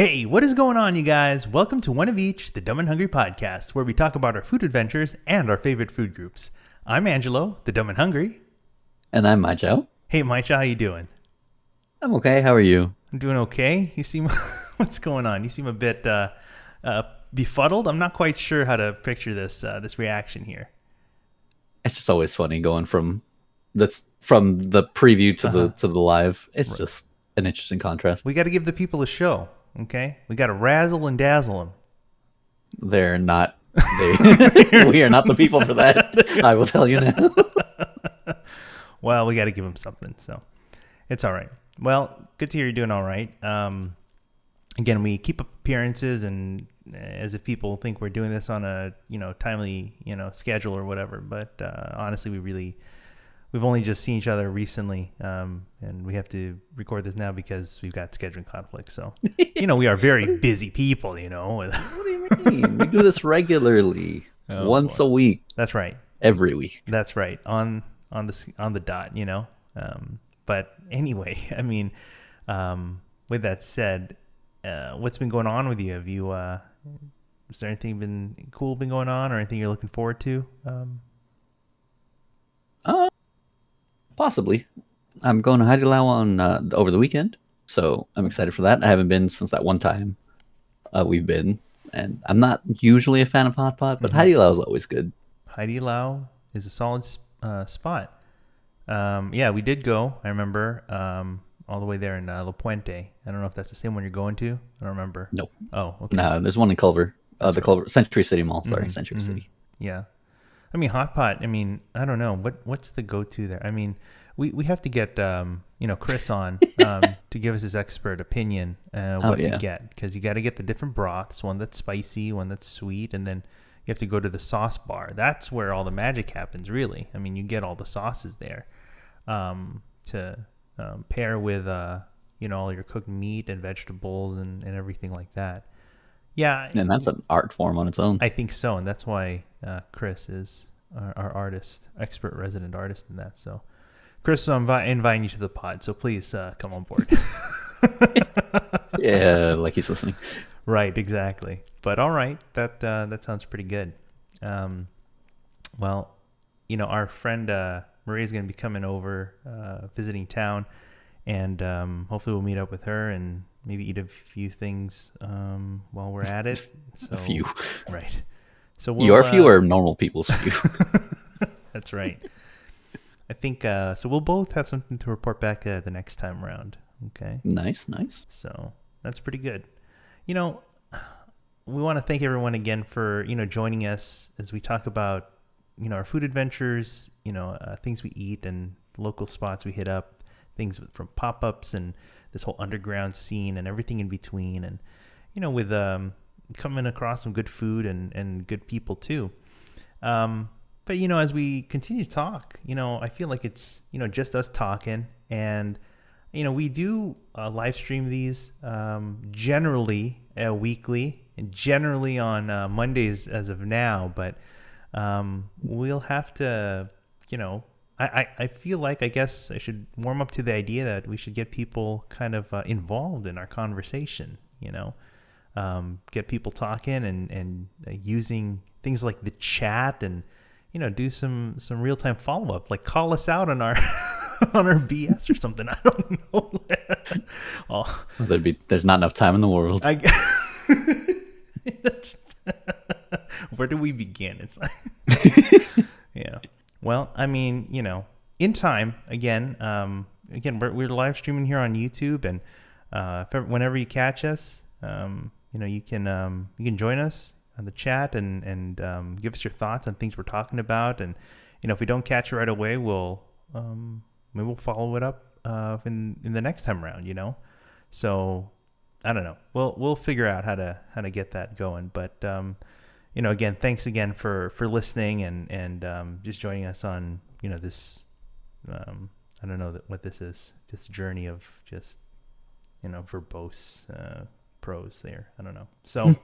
Hey, what is going on, you guys? Welcome to One of Each, the Dumb and Hungry podcast, where we talk about our food adventures and our favorite food groups. I'm Angelo, the Dumb and Hungry. And I'm Mychall. Hey, Mychall, how you doing? I'm okay. How are you? I'm doing okay. You seem... What's going on? You seem a bit befuddled. I'm not quite sure how to picture this reaction here. It's just always funny going from the preview to the live. It's just an interesting contrast. We got to give the people a show, okay? We got to razzle and dazzle them. They're not. We are not the people for that. I will tell you now. Well, we got to give them something, so it's all right. Well, good to hear you're doing all right. Again, we keep up appearances and as if people think we're doing this on a timely schedule or whatever. But honestly, we've only just seen each other recently, and we have to record this now because we've got scheduling conflicts. So we are very busy people. What do you mean? We do this regularly, once a week. That's right. Every week. That's right. On the dot. But anyway, I mean, with that said, what's been going on with you? Have you, is there anything been going on or anything you're looking forward to? Possibly. I'm going to Haidilao on over the weekend, so I'm excited for that. I haven't been since that one time we've been, and I'm not usually a fan of hot pot, but Haidilao is always good. Haidilao is a solid spot. Yeah, we did go. I remember all the way there in La Puente. I don't know if that's the same one you're going to. I don't remember. No. Oh, okay. No, there's one in Culver. Culver Century City Mall. Sorry, Century City. Yeah. I mean, hot pot. I mean, I don't know. What's the go-to there? I mean, we have to get Chris on to give us his expert opinion to get, because you got to get the different broths. One that's spicy, one that's sweet, and then you have to go to the sauce bar. That's where all the magic happens, really. I mean, you get all the sauces there to pair with all your cooked meat and vegetables and everything like that. Yeah, and that's an art form on its own. I think so, and that's why Chris is our artist, expert resident artist in that. So, Chris, I'm inviting you to the pod, so please come on board. Yeah, like he's listening. Right, exactly. But all right, that sounds pretty good. Well, our friend Maria is going to be coming over, visiting town, and hopefully we'll meet up with her and maybe eat a few things while we're at it. So, a few. Right. So your few or normal people's few? That's right. I think so. We'll both have something to report back the next time around. Okay. Nice. So that's pretty good. We want to thank everyone again for joining us as we talk about our food adventures, things we eat and local spots we hit up, things from pop-ups and this whole underground scene and everything in between, and with coming across some good food and good people too. But as we continue to talk, I feel like it's just us talking, and we do live stream these generally weekly and generally on Mondays as of now, but we'll have to I feel like I guess I should warm up to the idea that we should get people kind of involved in our conversation, get people talking and using things like the chat and, do some real-time follow-up, like call us out on our on our BS or something. I don't know. There's not enough time in the world. Where do we begin? It's like, yeah. Well, I mean, in time, again, we're live streaming here on YouTube, and whenever you catch us, you can join us on the chat and give us your thoughts on things we're talking about, and if we don't catch it right away, we'll follow it up in the next time around. So I don't know. We'll figure out how to get that going, but. Again, thanks again for listening and just joining us on, this, I don't know what this is, this journey of just, verbose prose there. I don't know. So,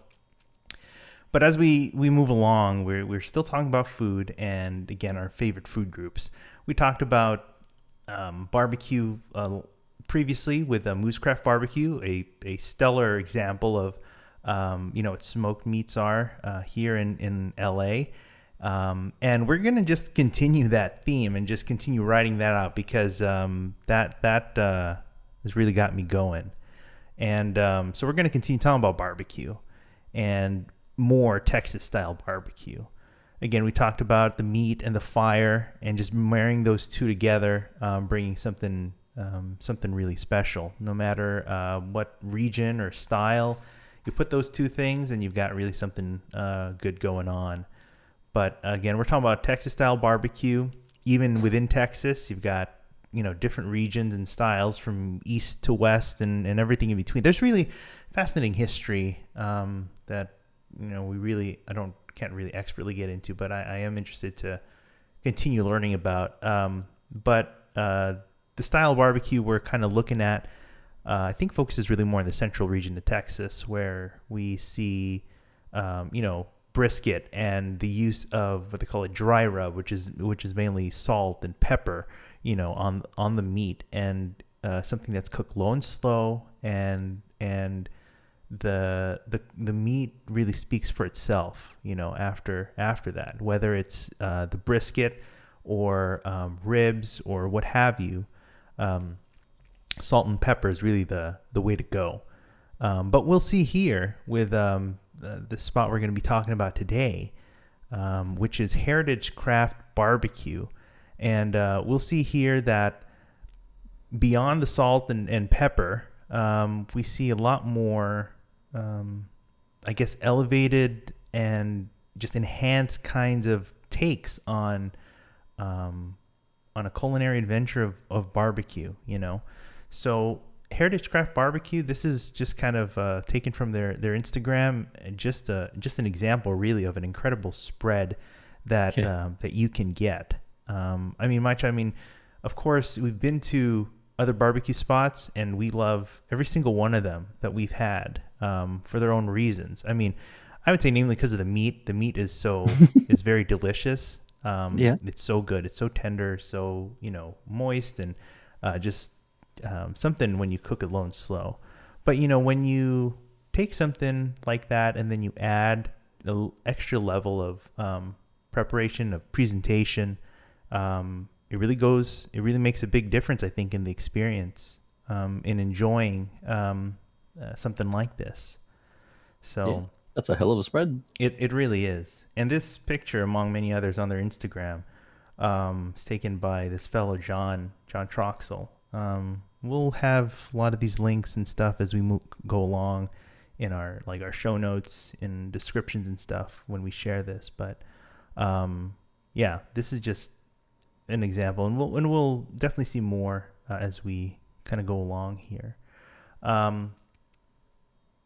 but as we move along, we're still talking about food and, again, our favorite food groups. We talked about barbecue previously with Moose Craft Barbecue, a stellar example of what smoked meats are here in LA. And we're gonna just continue that theme and just continue writing that out because that has really got me going. And so we're gonna continue talking about barbecue and more Texas style barbecue. Again, we talked about the meat and the fire and just marrying those two together, bringing something really special. No matter what region or style, you put those two things and you've got really something good going on. But again, we're talking about Texas style barbecue. Even within Texas, you've got different regions and styles from east to west and everything in between. There's really fascinating history that can't really expertly get into, but I am interested to continue learning about. But the style of barbecue we're kind of looking at, I think focuses really more in the central region of Texas, where we see, brisket and the use of what they call a dry rub, which is mainly salt and pepper, on the meat, and something that's cooked low and slow, and the meat really speaks for itself, after that, whether it's the brisket or ribs or what have you. Salt and pepper is really the way to go. But we'll see here with the spot we're going to be talking about today, which is Heritage Craft Barbecue. And we'll see here that beyond the salt and pepper, we see a lot more, elevated and just enhanced kinds of takes on a culinary adventure of barbecue, So Heritage Craft Barbecue, this is just kind of taken from their Instagram, and just an example really of an incredible spread that that you can get. Mychall, of course, we've been to other barbecue spots and we love every single one of them that we've had for their own reasons. I would say namely because of the meat. The meat is is very delicious. It's so good. It's so tender, so moist, and just something when you cook it low and slow. But when you take something like that and then you add an extra level of preparation, of presentation, it really makes a big difference, I think, in the experience, in enjoying something like this. So that's a hell of a spread. It really is. And this picture, among many others on their Instagram, is taken by this fellow John Troxel. We'll have a lot of these links and stuff as we go along in our show notes and descriptions and stuff when we share this. But this is just an example, and we'll definitely see more as we kind of go along here.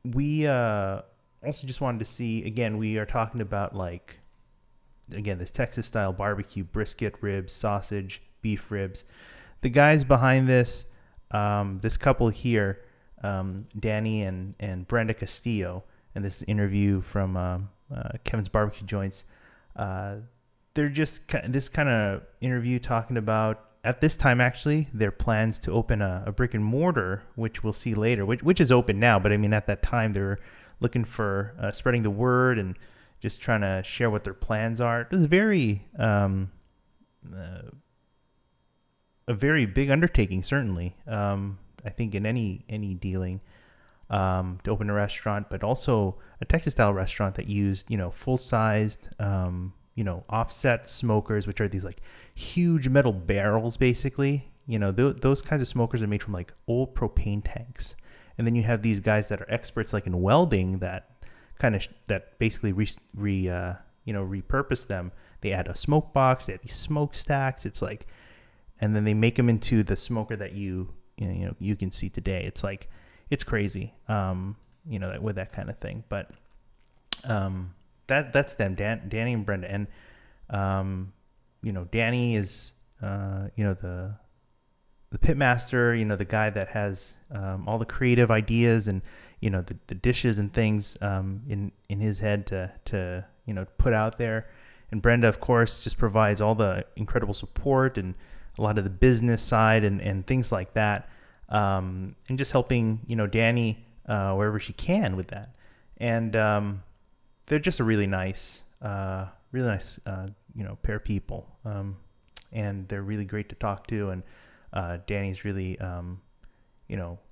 We also just wanted to see, again, we are talking about this Texas style barbecue: brisket, ribs, sausage, beef ribs. The guys behind this couple here, Danny and Brenda Castillo, and this interview from Kevin's Barbecue Joints, they're just this kind of interview talking about, at this time actually, their plans to open a brick and mortar, which we'll see later, which is open now, but at that time they were looking for spreading the word and just trying to share what their plans are. It was very a very big undertaking, certainly. I think in any dealing to open a restaurant, but also a Texas style restaurant that used full sized offset smokers, which are these huge metal barrels, basically. Those kinds of smokers are made from old propane tanks, and then you have these guys that are experts in welding that basically repurpose them. They add a smoke box, they have these smokestacks. It's and then they make them into the smoker that you can see today. It's crazy, with that kind of thing. But that's them, Danny and Brenda, and Danny is the pit master, the guy that has all the creative ideas and the dishes and things in his head to put out there. And Brenda, of course, just provides all the incredible support and a lot of the business side and things like that. and just helping, Danny wherever she can with that. And they're just a really nice, pair of people. And they're really great to talk to. And Danny's really,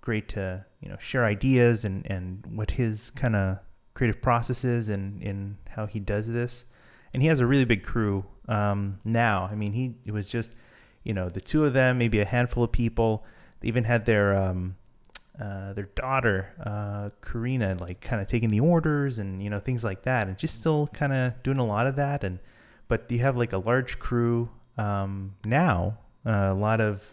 great to, share ideas and what his kind of creative process is and in how he does this. And he has a really big crew now. I mean, it was just, the two of them, maybe a handful of people. They even had their daughter, Karina, like kind of taking the orders and, things like that, and just still kind of doing a lot of that. But you have like a large crew now, a lot of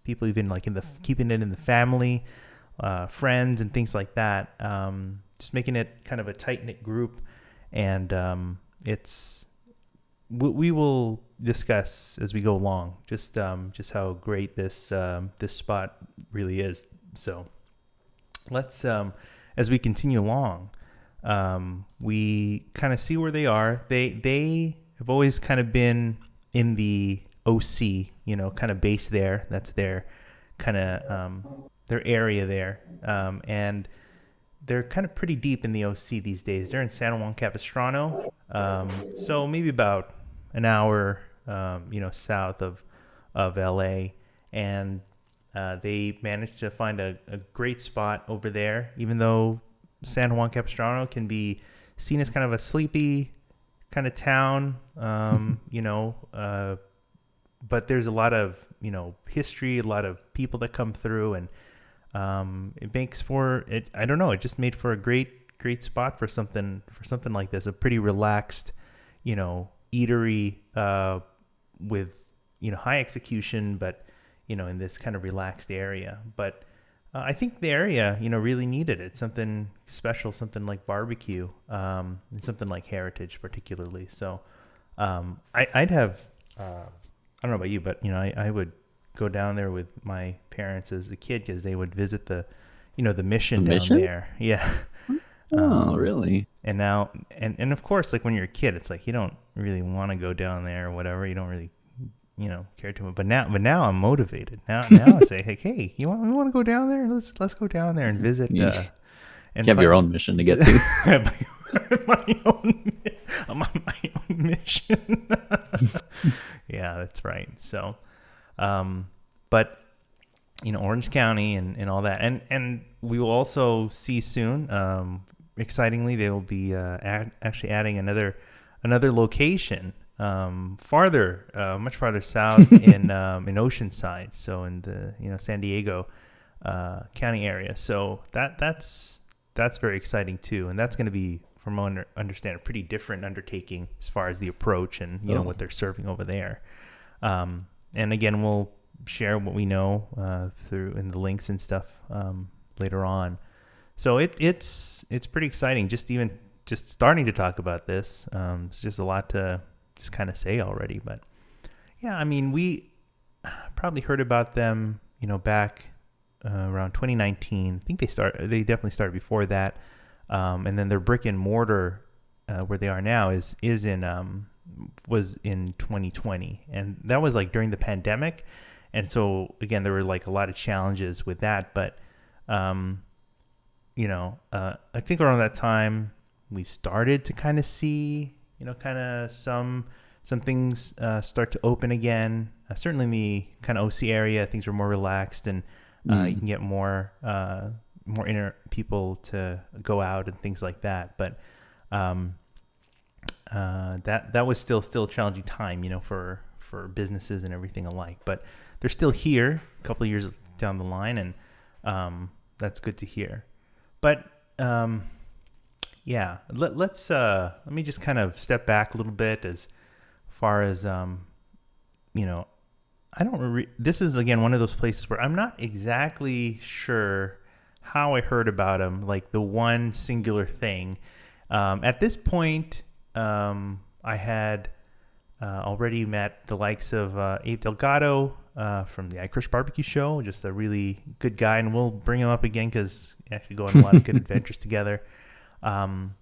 people even like keeping it in the family, friends and things like that. Just making it kind of a tight knit group, and we will discuss as we go along just how great this spot really is. So let's as we continue along, we kind of see where they are. They have always kind of been in the OC, kind of base there. That's their kind of their area there, and they're kind of pretty deep in the OC these days. They're in San Juan Capistrano, so maybe about an hour, south of LA, and they managed to find a great spot over there. Even though San Juan Capistrano can be seen as kind of a sleepy kind of town, but there's a lot of history, a lot of people that come through, and it makes for it. I don't know. It just made for a great spot for something like this. A pretty relaxed, eatery with high execution, but in this kind of relaxed area. But I think the area really needed it. Something special, something like barbecue, and something like heritage, particularly. So I'd have. I don't know about you, but I would go down there with my parents as a kid because they would visit the mission down there. Yeah. Oh, really? And now, and of course, like when you're a kid, it's like you don't really want to go down there or whatever. You don't really, care too much. But now I'm motivated. Now I say, hey, we want to go down there? Let's go down there and visit. You And have your own mission to get to. I'm on my own mission. Yeah, that's right. So, but Orange County and all that, and we will also see soon. Excitingly, they will be actually adding another location, much farther south in Oceanside, so in the San Diego County area. So that's very exciting too, and that's going to be, from what I understand, a pretty different undertaking as far as the approach and what they're serving over there. And again, we'll share what we know through in the links and stuff later on. So it's pretty exciting. Just starting to talk about this. It's just a lot to just kind of say already. But yeah, I mean, we probably heard about them, back around 2019. I think they definitely started before that. And then their brick and mortar where they are now was in 2020, and that was like during the pandemic. And so again, there were like a lot of challenges with that, but I think around that time we started to kind of see, kind of some things start to open again. Certainly in the kind of OC area, things were more relaxed, and you can get more inner people to go out and things like that. But that was still a challenging time, for businesses and everything alike. But they're still here a couple of years down the line, and that's good to hear. But yeah, let me just kind of step back a little bit as far as this is again one of those places where I'm not exactly sure how I heard about them, like the one singular thing. At this point, I had already met the likes of Abe Delgado from the Irish Barbecue Show, just a really good guy, and we'll bring him up again because we actually go on a lot of good adventures together. Could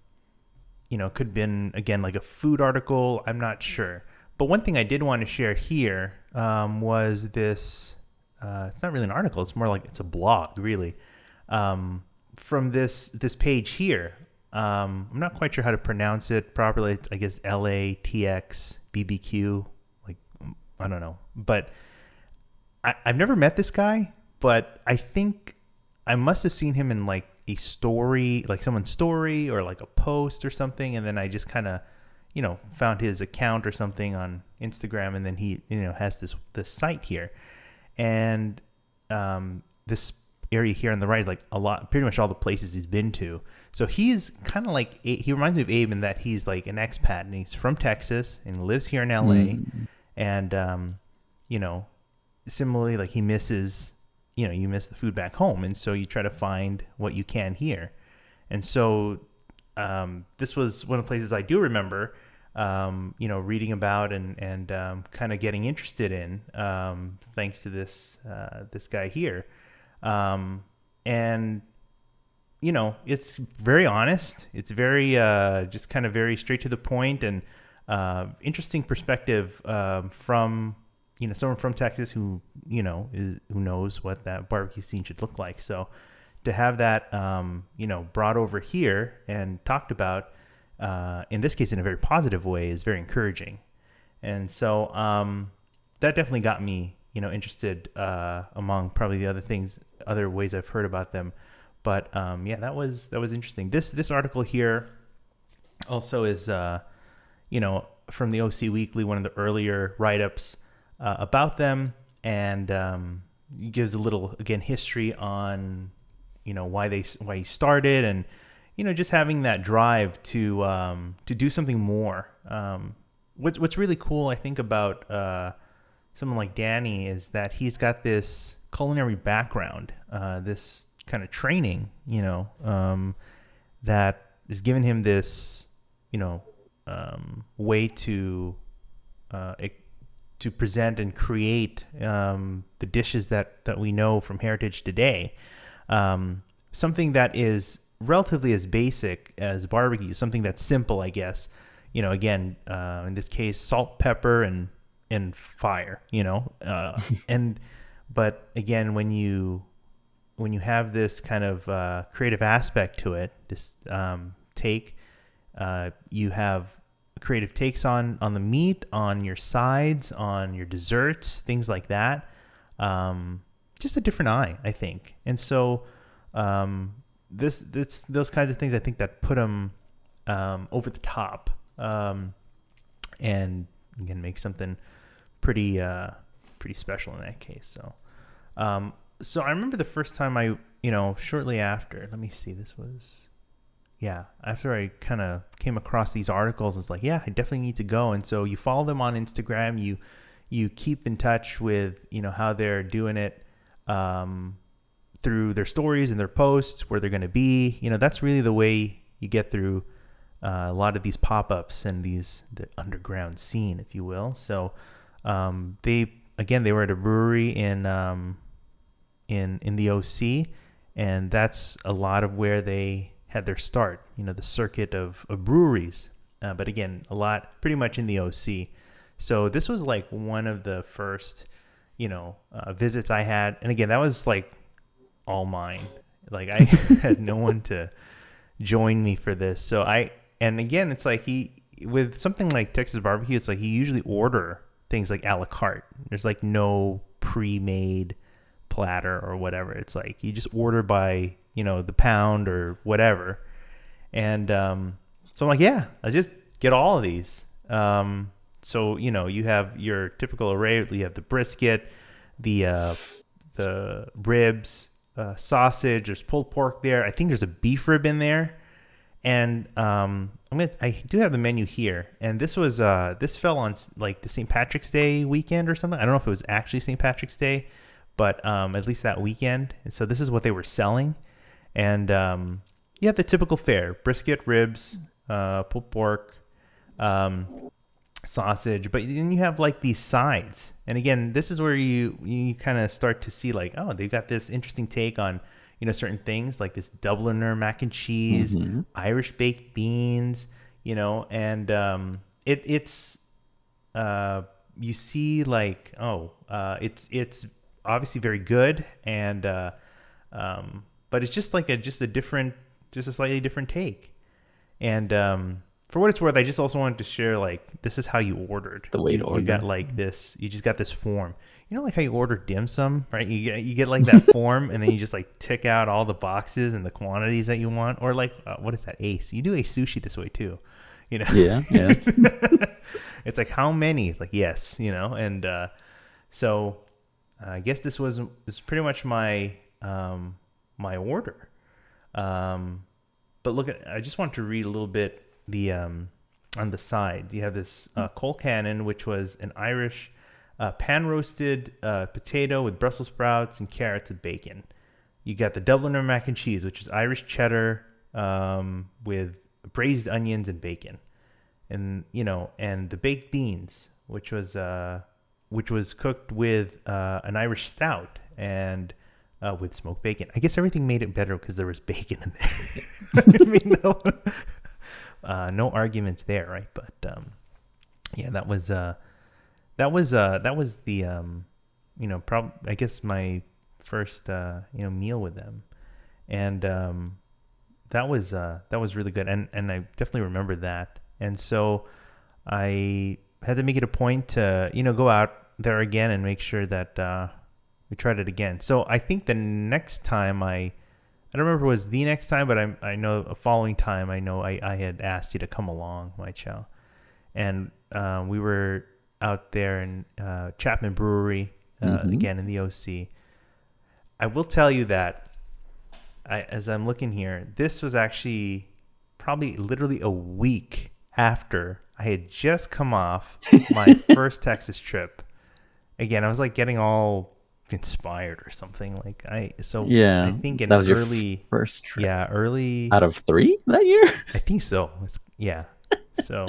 have been, again, like a food article. I'm not sure. But one thing I did want to share here was this it's not really an article. It's more like it's a blog, really, from this page here. I'm not quite sure how to pronounce it properly. It's, I guess, LATX Like, I don't know, but I've never met this guy, but I think I must have seen him in like a story, like someone's story or like a post or something, and then I just kind of, found his account or something on Instagram, and then he, has this site here, and this area here on the right, like pretty much all the places he's been to. So he's kind of like, he reminds me of Abe in that he's like an expat, and he's from Texas and lives here in LA, and similarly, like he misses, you miss the food back home, and so you try to find what you can here. And so this was one of the places I do remember, reading about and kind of getting interested in, thanks to this guy here. And it's very honest. It's very just kind of very straight to the point, and interesting perspective from someone from Texas who who knows what that barbecue scene should look like. So to have that brought over here and talked about, in this case in a very positive way, is very encouraging. And so that definitely got me interested, among probably the other ways I've heard about them. But that was interesting. This article here also is from the OC Weekly, one of the earlier write-ups about them, and gives a little, again, history on why he started, and just having that drive to do something more. What's really cool, I think, about someone like Danny is that he's got this culinary background, this kind of training, that has given him this, way to present and create the dishes that we know from heritage today. Something that is relatively as basic as barbecue, something that's simple, I guess. Again, in this case, salt, pepper, and fire. But again, when you have this kind of creative aspect to it, this take, you have creative takes on the meat, on your sides, on your desserts, things like that. Just a different eye, I think. And so this those kinds of things, I think, that put them over the top, and again make something pretty special in that case. So I remember the first time I, shortly after, let me see, this was, after I kind of came across these articles, I was like, I definitely need to go. And so you follow them on Instagram, you keep in touch with, how they're doing it, through their stories and their posts, where they're going to be. That's really the way you get through a lot of these pop-ups and the underground scene, if you will. So they were at a brewery in the OC, and that's a lot of where they had their start, the circuit of breweries. But again, pretty much in the OC. So this was like one of the first, visits I had. And again, that was like all mine. Like I had no one to join me for this. And again, it's like with something like Texas barbecue, it's like you usually order things like a la carte. There's like no pre-made platter or whatever. It's like you just order by the pound or whatever. And so I'm like, I'll just get all of these. So you have your typical array. You have the brisket, the ribs, sausage. There's pulled pork there. I think there's a beef rib in there. And I do have the menu here, and this fell on like the St. Patrick's Day weekend or something. I don't know if it was actually St. Patrick's Day, but at least that weekend. And so this is what they were selling. And you have the typical fare: brisket, ribs, pulled pork, sausage. But then you have like these sides. And again, this is where you kind of start to see like, oh, they've got this interesting take on certain things, like this Dubliner mac and cheese, Irish baked beans, and it's you see like, it's obviously very good, and but it's just like just a slightly different take. And for what it's worth, I just also wanted to share, like, this is how you ordered. The way to You got order. like this. You just got this form. You know, like how you order dim sum, right? You get like that form, and then you just like tick out all the boxes and the quantities that you want. Or like, what is that? Ace. You do Ace Sushi this way too. You know. Yeah, yeah. It's like, how many? Like, yes. You know. And so I guess this is pretty much my my order. But look at, I just want to read a little bit the on the side. You have this Cole Cannon, which was an Irish pan roasted potato with Brussels sprouts and carrots with bacon. You got the Dubliner mac and cheese, which is Irish cheddar with braised onions and bacon, and and the baked beans, which was cooked with an Irish stout and with smoked bacon. I guess everything made it better because there was bacon in there. I mean, no arguments there, right? But yeah, that was the I guess my first meal with them, and that was really good, and I definitely remember that, and so I had to make it a point to go out there again and make sure that we tried it again. So I think the next time I don't remember if it was the next time, but I know a following time I had asked you to come along, Mychall, and we were out there in Chapman Brewery again in the OC. I will tell you that as I'm looking here, this was actually probably literally a week after I had just come off my first Texas trip. Again, I was like getting all inspired or something. I think in that was early your first trip. Yeah, early Out of 3 that year. I think so. Yeah. So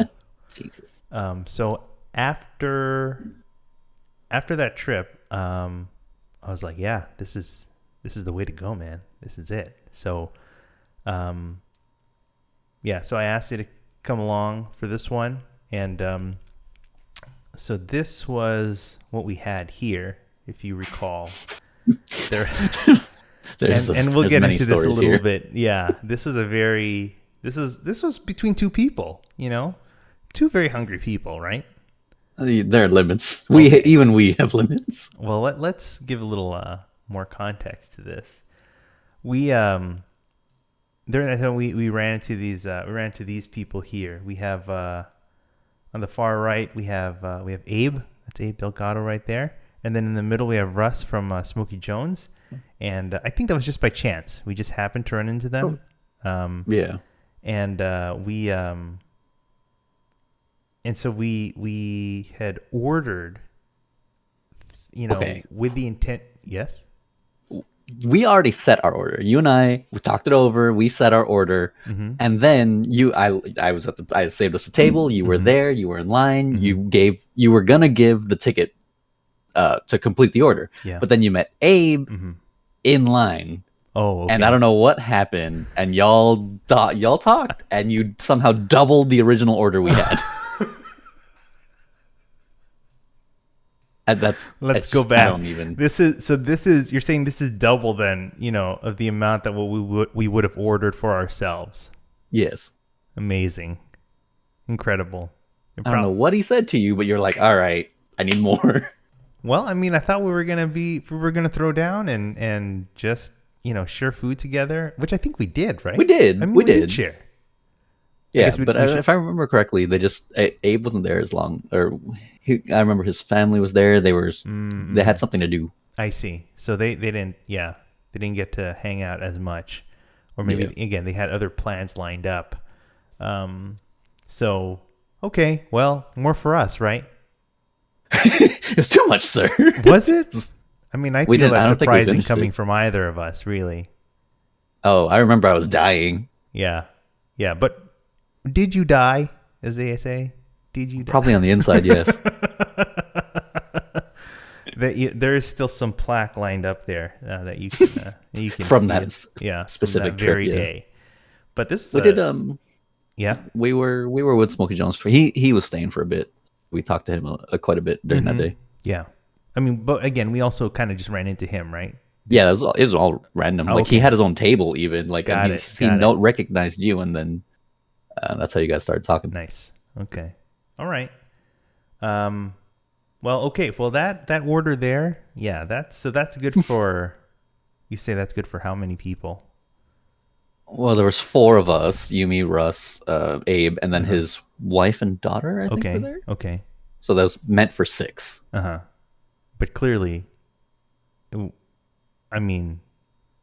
Jesus. So after that trip, I was like, yeah, this is the way to go, man. This is it. So yeah, so I asked you to come along for this one, and so this was what we had here, if you recall. There and we'll get into this a little here. bit. Yeah, this was between two people, two very hungry people, right? There are limits. We have limits. Well, let's give a little more context to this. We during that time we ran into these people here. We have on the far right we have Abe. That's Abe Delgado right there, and then in the middle we have Russ from Smokey Jones. And I think that was just by chance. We just happened to run into them. Yeah. And so we had ordered, with the intent. Yes. We already set our order. You and we talked it over. We set our order, and then I saved us a table. You were there. You were in line. You were gonna give the ticket to complete the order. Yeah. But then you met Abe in line. Oh, okay. And I don't know what happened. And y'all talked, and you somehow doubled the original order we had. And let's go back. I don't even. This is you're saying this is double then, of the amount that we would have ordered for ourselves. Yes. Amazing. Incredible. I don't know what he said to you, but you're like, all right, I need more. Well, I mean, I thought we were gonna throw down and just share food together, which I think we did, right? We did. I mean, we did did share. Yeah, but if I remember correctly, they just Abe wasn't there as long, I remember his family was there. They had something to do. I see. So they didn't get to hang out as much, or maybe again they had other plans lined up. So okay, well, more for us, right? It's too much, sir. Was it? I mean, I feel that's surprising coming it. from either of us, really. Oh, I remember I was dying. Yeah, but did you die, as they say? Did you die? Probably on the inside, yes. There is still some plaque lined up there that you can from that from specific that trip, very day. But this was we were with Smokey Jones for he was staying for a bit. We talked to him quite a bit during that day. Yeah, I mean, but again, we also kind of just ran into him, right? Yeah, it was all random. Oh, Like he okay. had his own table even. Like and Got he it. he Got it. note recognized you, and then that's how you guys started talking. Nice. Okay. All right. Um, well, okay. Well, that order there, yeah, that's good for. You say that's good for how many people? Well, there was four of us: you, me, Russ, Abe, and then Uh-huh. his wife and daughter. I think were Okay. there. Okay. So that was meant for six. Uh-huh. But clearly, I mean,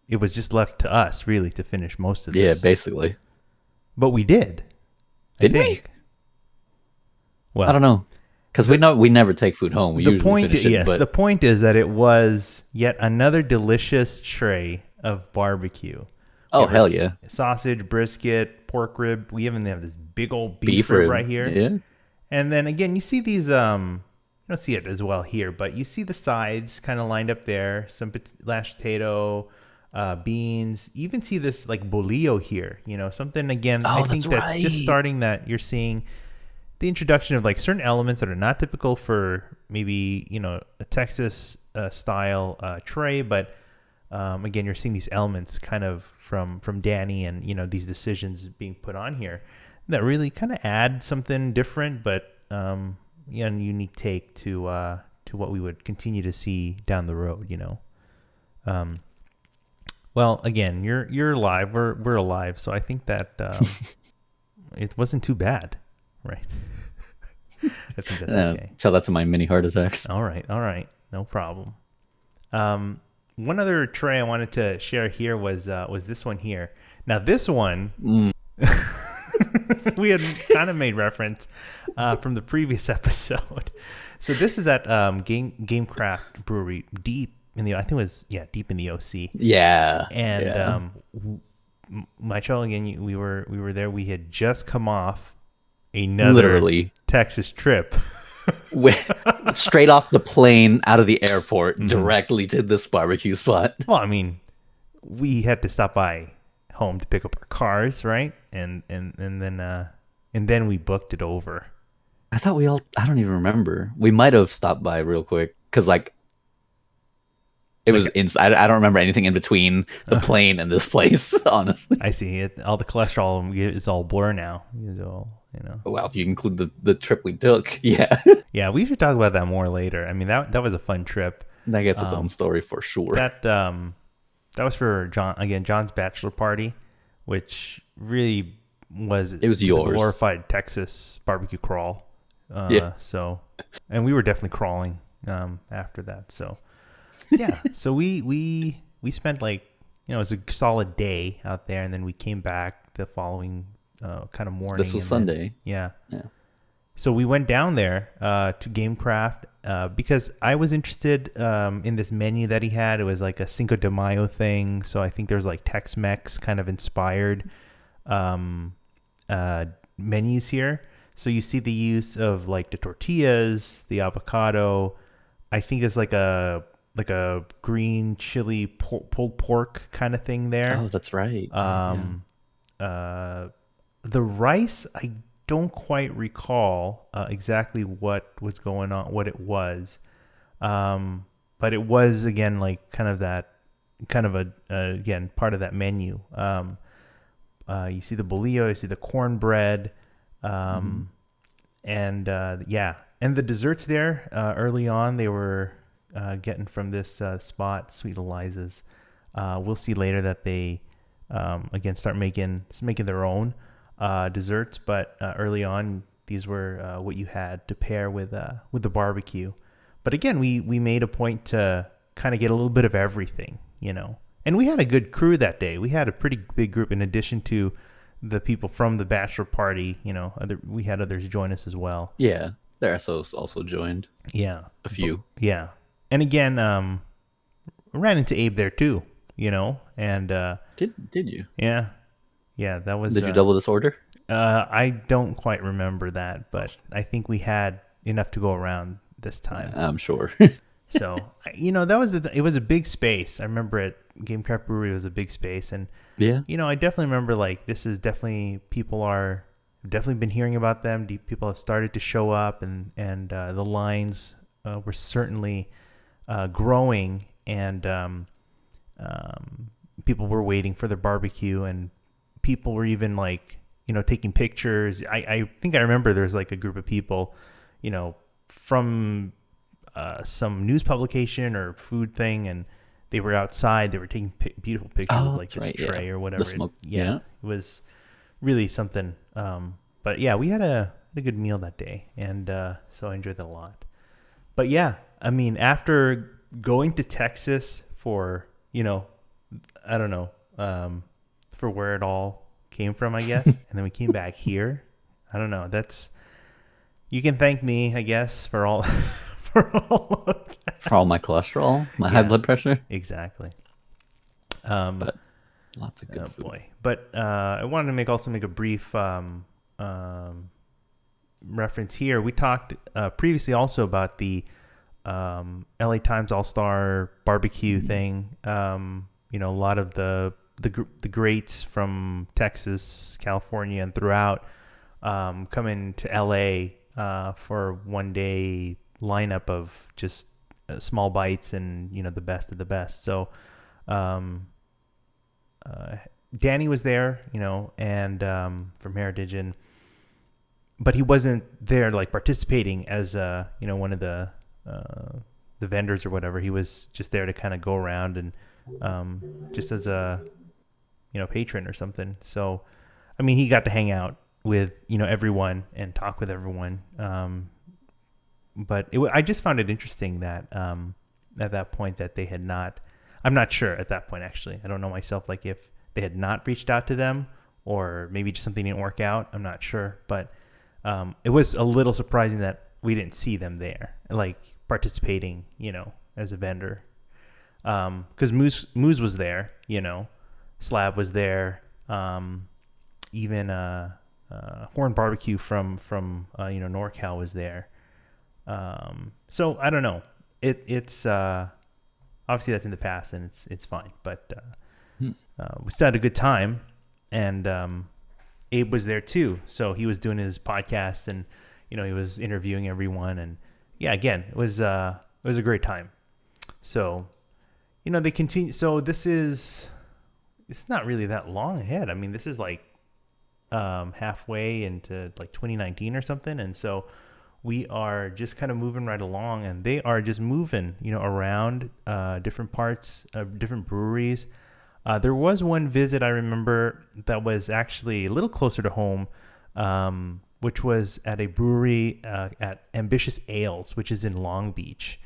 it was just left to us really to finish most of Yeah, this. basically. But we did, I Did we? think. I Well, don't know, because we never take food home. We the usually point, finish it, yes, the but point is that it was yet another delicious tray of barbecue. We oh have our hell yeah, sausage, brisket, pork rib. We even have this big old beef beef rib rib. right here. Yeah. And then again, you see these. You don't see it as well here, but you see the sides kind of lined up there. Some mashed potato, beans. You even see this like bolillo here. You know, something again. I Oh, think that's that's just right. starting that you're seeing the introduction of like certain elements that are not typical for maybe a Texas style tray, but again, you're seeing these elements kind of from Danny and these decisions being put on here that really kind of add something different, but and unique take to what we would continue to see down the road. Well, again, you're alive. We're alive, so I think that it wasn't too bad, right? I think that's okay. Tell that to my mini heart attacks. All right, no problem. One other tray I wanted to share here was this one here. Now this one we had kind of made reference from the previous episode. So this is at Gamecraft Brewery, deep in the I think it was deep in the OC. Yeah. And yeah. Mychall, again, we were there. We had just come off another Literally Texas trip. Straight off the plane out of the airport directly to this barbecue spot. Well, I mean, we had to stop by home to pick up our cars, right? And then we booked it over. I thought I don't even remember. We might have stopped by real quick because like it was inside. I don't remember anything in between the plane and this place, honestly. I see it. All the cholesterol is all blur now. It's all, Well, if you include the trip we took, yeah. Yeah, we should talk about that more later. I mean, that was a fun trip. That gets its own story for sure. That was for John's bachelor party, which really was yours. A glorified Texas barbecue crawl. Yeah. So, and we were definitely crawling after that. So, yeah. So we spent like it was a solid day out there, and then we came back the following kind of morning. This was Sunday. Yeah. So we went down there to Gamecraft because I was interested in this menu that he had. It was like a Cinco de Mayo thing. So I think there's like Tex-Mex kind of inspired menus here. So you see the use of like the tortillas, the avocado. I think it's like a green chili pulled pork kind of thing there. Oh, that's right. The rice, I don't quite recall exactly what was going on, what it was. But it was, again, like kind of again, part of that menu. You see the bolillo, you see the cornbread, and the desserts there early on, they were getting from this spot, Sweet Eliza's. We'll see later that they, again, start making their own desserts, but early on these were what you had to pair with the barbecue. But again, we made a point to kind of get a little bit of everything, and we had a good crew that day. We had a pretty big group in addition to the people from the bachelor party. We had others join us as well. Yeah, their SOs also joined. Yeah, a few. Yeah, and again, ran into Abe there too. And did you? Yeah, that was. Did you double this order? I don't quite remember that, but I think we had enough to go around this time. I'm sure. So it was a big space. I remember at Gamecraft Brewery, it was a big space, and yeah, I definitely remember like this is definitely definitely been hearing about them. People have started to show up, and the lines were certainly growing, and people were waiting for their barbecue, and people were even like, taking pictures. I think I remember there's like a group of people, from some news publication or food thing, and they were outside. They were taking beautiful pictures of Oh, like that's this right. tray Yeah. or The whatever. smoke. Yeah, Yeah. it was really something. But yeah, we had a good meal that day, and so I enjoyed that a lot. But yeah, I mean, after going to Texas for, I don't know, for where it all came from, I guess, and then we came back here. I don't know. You can thank me, I guess, for all for all of that. For all my cholesterol, my high Yeah, blood pressure, exactly. but lots of good Oh food. boy. But I wanted to also make a brief reference here. We talked previously also about the LA Times All Star Barbecue thing. A lot of the greats from Texas, California, and throughout come into LA for one day lineup of just small bites and the best of the best. So Danny was there, and from Heritage, but he wasn't there like participating as one of the vendors or whatever. He was just there to kind of go around and just as a patron or something. So I mean, he got to hang out with everyone and talk with everyone. But I just found it interesting that at that point that they had not. I'm not sure at that point, actually. I don't know myself, like if they had not reached out to them or maybe just something didn't work out. I'm not sure. But it was a little surprising that we didn't see them there, like participating, as a vendor. Because Moose was there, Slab was there, even Horn Barbecue from NorCal was there. So I don't know. It's obviously that's in the past and it's fine, but we still had a good time, and Abe was there too. So he was doing his podcast, and he was interviewing everyone, and yeah, again, it was a great time. So they continue. So it's not really that long ahead. I mean, this is like halfway into like 2019 or something, and so we are just kind of moving right along, and they are just moving, around different parts of different breweries. There was one visit I remember that was actually a little closer to home, which was at a brewery at Ambitious Ales, which is in Long Beach,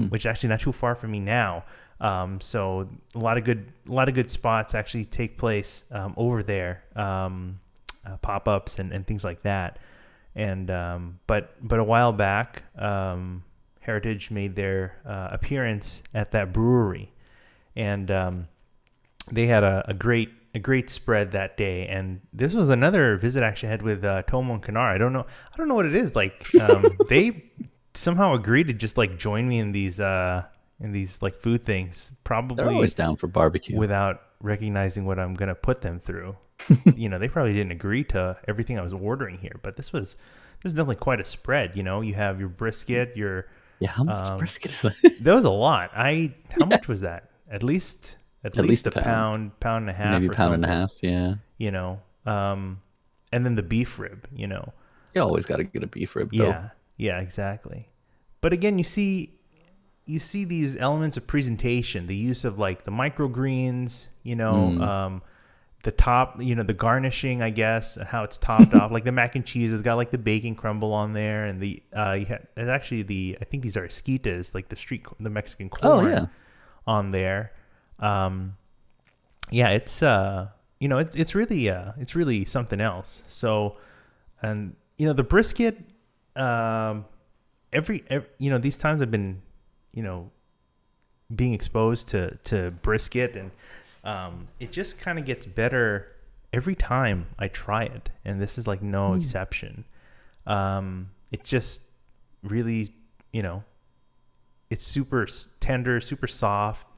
which is actually not too far from me now. So a lot of good spots actually take place over there, pop-ups and things like that. And but a while back, Heritage made their appearance at that brewery, and they had a great spread that day. And this was another visit I actually had with Tomo and Kanar. I don't know what it is. Like they somehow agreed to just like join me in these like food things, probably They're always down for barbecue without recognizing what I'm gonna put them through. They probably didn't agree to everything I was ordering here, but this is definitely quite a spread. You have your brisket, your How much brisket is that? that was a lot. How much was that? At least least a a pound. pound and a half, Maybe or a pound something, and a half. Yeah, and then the beef rib. you always got to get a beef rib. Yeah, exactly. But again, you see these elements of presentation, the use of like the microgreens, the top, the garnishing, I guess, how it's topped off. Like the mac and cheese has got like the bacon crumble on there, and there's actually I think these are esquitas, like the Mexican corn on there. It's really something else. So, and the brisket, every these times I've been being exposed to brisket, and it just kind of gets better every time I try it, and this is like no exception. It just really, it's super tender, super soft.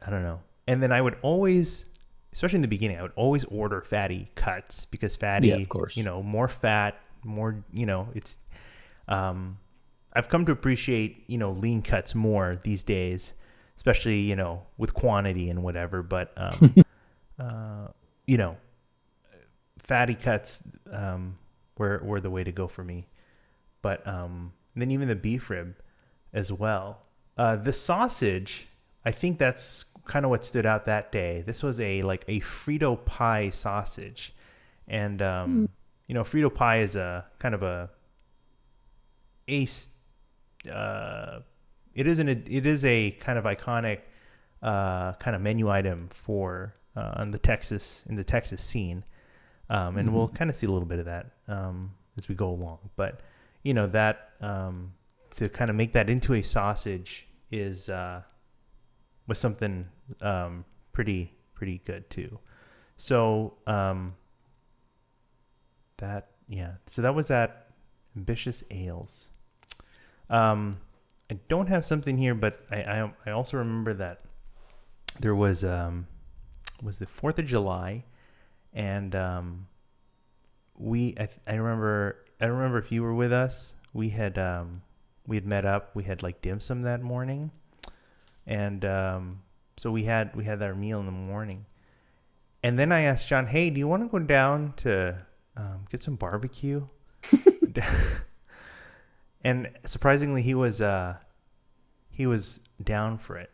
I don't know. And then I would always, especially in the beginning, I would always order fatty cuts, because fatty, of course. more fat, more, it's, I I've come to appreciate, lean cuts more these days, especially, with quantity and whatever. But, you know, fatty cuts were the way to go for me. But then even the beef rib as well. The sausage, I think that's kind of what stood out that day. This was a Frito pie sausage. And, Frito pie is a kind of it is a kind of iconic kind of menu item for in the Texas scene, and we'll kind of see a little bit of that as we go along. But that to kind of make that into a sausage was something pretty good too. So so that was at Ambitious Ales. I don't have something here, but I also remember that there was the 4th of July, and I remember if you were with us, we had met up, we had like dim sum that morning, and so we had our meal in the morning, and then I asked John, hey, do you want to go down to get some barbecue? And surprisingly, he was down for it.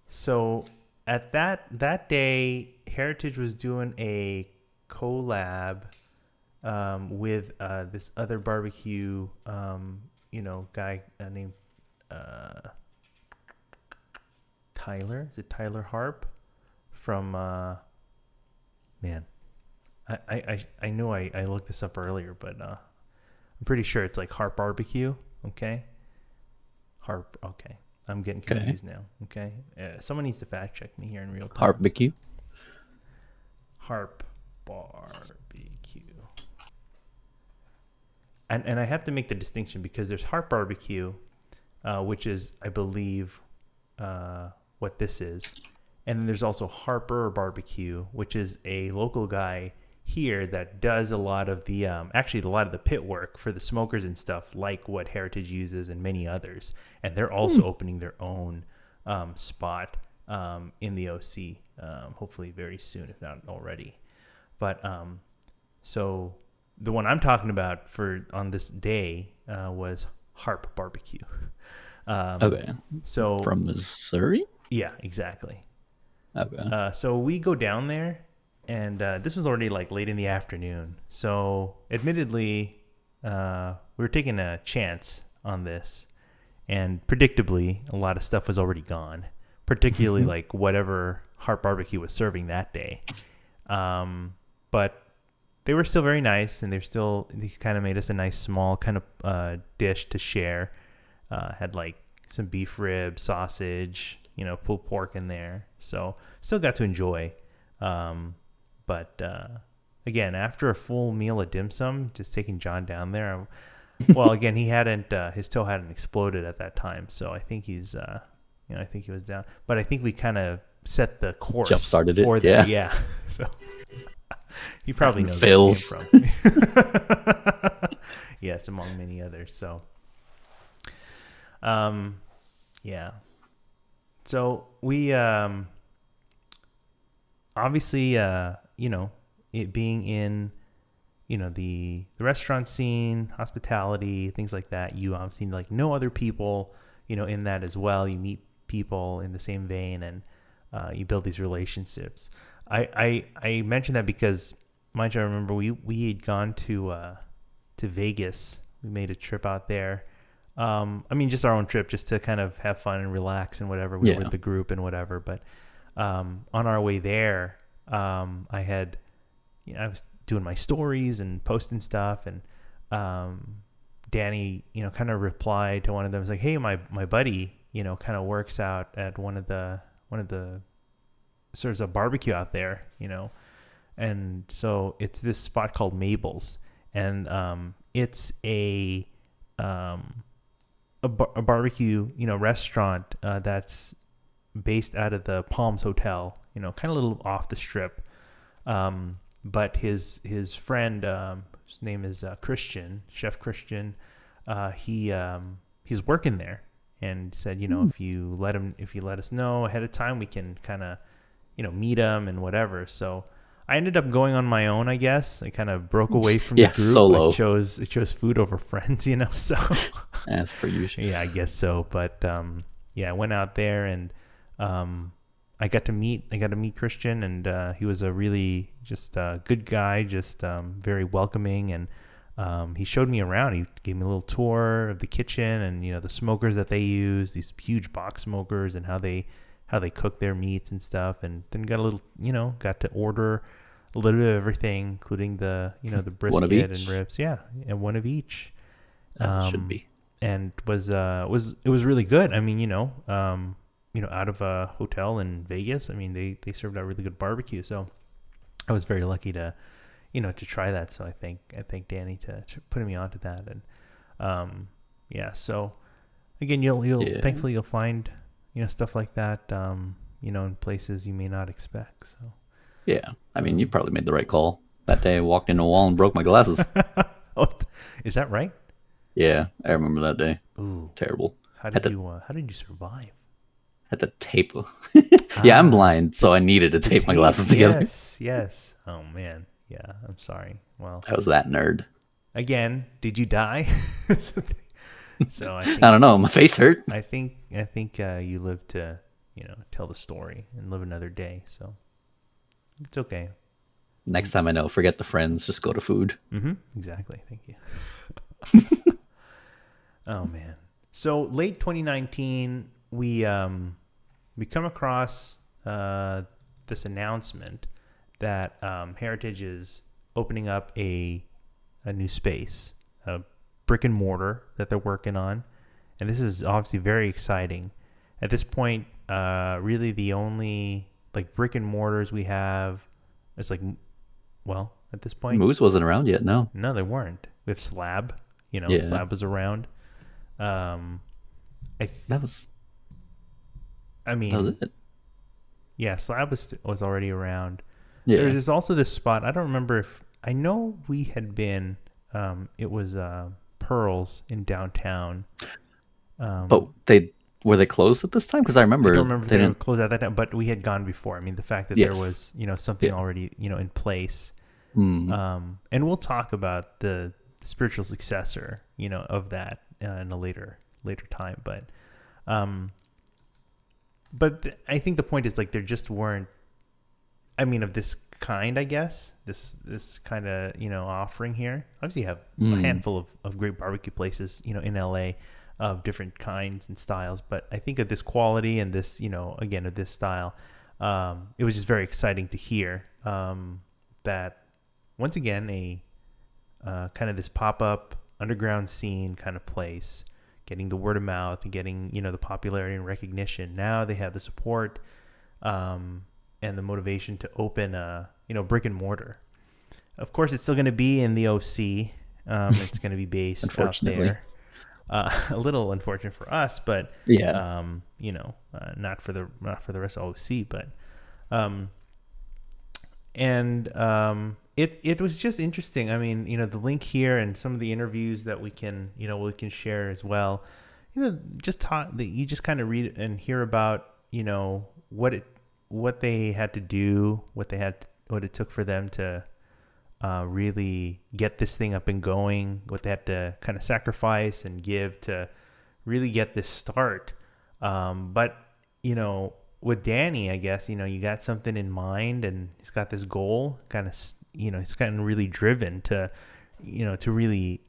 So at that day, Heritage was doing a collab with this other barbecue guy named Tyler. Is it Tyler Harp from man? I knew I looked this up earlier, but I'm pretty sure it's like Harp Barbecue. Okay. Harp. Okay. I'm getting confused now. Okay. Someone needs to fact check me here in real time. Barbecue. Harp Barbecue. And I have to make the distinction because there's Harp Barbecue, which is, I believe, what this is. And then there's also Harper Barbecue, which is a local guy here that does a lot of the pit work for the smokers and stuff, like what Heritage uses and many others. And they're also opening their own spot in the OC, hopefully very soon, if not already. But so the one I'm talking about on this day was Harp Barbecue. Okay. So from Missouri? Yeah, exactly. Okay. So we go down there. And this was already like late in the afternoon. So admittedly, we were taking a chance on this. And predictably, a lot of stuff was already gone. Particularly like whatever Harp Barbecue was serving that day. But they were still very nice. And they kind of made us a nice small kind of dish to share. Had like some beef ribs, sausage, pulled pork in there. So still got to enjoy. But again, after a full meal of dim sum, just taking John down there. Well, again, his toe hadn't exploded at that time, so I think I think he was down. But I think we kind of set the course. Jump started it. Yeah. So he probably knows Phil's. where it came from. Yes, among many others. So, yeah. So we obviously. It being in, the restaurant scene, hospitality, things like that, you obviously like know other people, in that as well. You meet people in the same vein, and you build these relationships. I mentioned that because, mind you, I remember we had gone to Vegas. We made a trip out there. Just our own trip, just to kind of have fun and relax and whatever. We were with the group and whatever. But on our way there, I was doing my stories and posting stuff, and Danny, kind of replied to one of them. Was like, hey, my buddy, kind of works out at one of the serves a barbecue out there, and so it's this spot called Mabel's, and it's a barbecue, restaurant that's based out of the Palms Hotel, kind of a little off the strip. But his friend, his name is Christian, Chef Christian. He he's working there, and said, if you let us know ahead of time, we can kind of, meet him and whatever. So I ended up going on my own, I guess. I kind of broke away from the Yeah, group. solo. I chose food over friends, so. As per usual. Yeah, I guess so. But I went out there, and I got to meet Christian, and he was a really just good guy, just very welcoming, and he showed me around. He gave me a little tour of the kitchen, and the smokers that they use, these huge box smokers, and how they cook their meats and stuff. And then got a little, got to order a little bit of everything, including the the brisket and ribs. Yeah, and one of each. As it should be. And it was really good. I mean, out of a hotel in Vegas, I mean, they served out really good barbecue. So I was very lucky to, to try that. So I thank Danny to putting me onto that. And so again, thankfully you'll find stuff like that, in places you may not expect. So yeah, I mean, you probably made the right call that day. I walked into a wall and broke my glasses. Oh, is that right? Yeah, I remember that day. Ooh, terrible. How did you survive? Had to tape. Yeah, I'm blind, so I needed to tape my glasses together. Yes. Oh man. Yeah, I'm sorry. Well, I was that nerd. Again, did you die? So I don't know. My face hurt. I think you live to tell the story and live another day. So it's okay. Next time I know, forget the friends, just go to food. Mm-hmm. Exactly. Thank you. Oh man. So late 2019, we come across this announcement that Heritage is opening up a new space, a brick and mortar that they're working on, and this is obviously very exciting. At this point, really the only like brick and mortars we have is like, well, at this point, Moose wasn't around yet. No, they weren't. We have Slab. Slab was around. that was it. Yeah, Slab was already around. Yeah. There's also this spot. I don't remember if I know we had been. It was Pearls in downtown. But were they closed at this time? Because I remember I don't remember if they were closed at that time, but we had gone before. I mean, the fact that there was something already in place. Mm. And we'll talk about the spiritual successor of that in a later time, but I think the point is like there just weren't, I mean, of this kind, I guess, this kind of offering here. Obviously you have a handful of great barbecue places in LA of different kinds and styles, but I think of this quality and this again of this style, it was just very exciting to hear that once again a kind of this pop-up underground scene kind of place, getting the word of mouth and getting the popularity and recognition. Now they have the support and the motivation to open a brick and mortar. Of course, it's still going to be in the OC. It's going to be based out there. A little unfortunate for us, but yeah, not for the rest of OC, but It was just interesting. I mean, the link here and some of the interviews that we can share as well. Just talk that you just kind of read and hear about, what they had to do, what it took for them to really get this thing up and going, what they had to kind of sacrifice and give to really get this start. But with Danny, I guess, you got something in mind and he's got this goal kind of, he's kind of really driven to really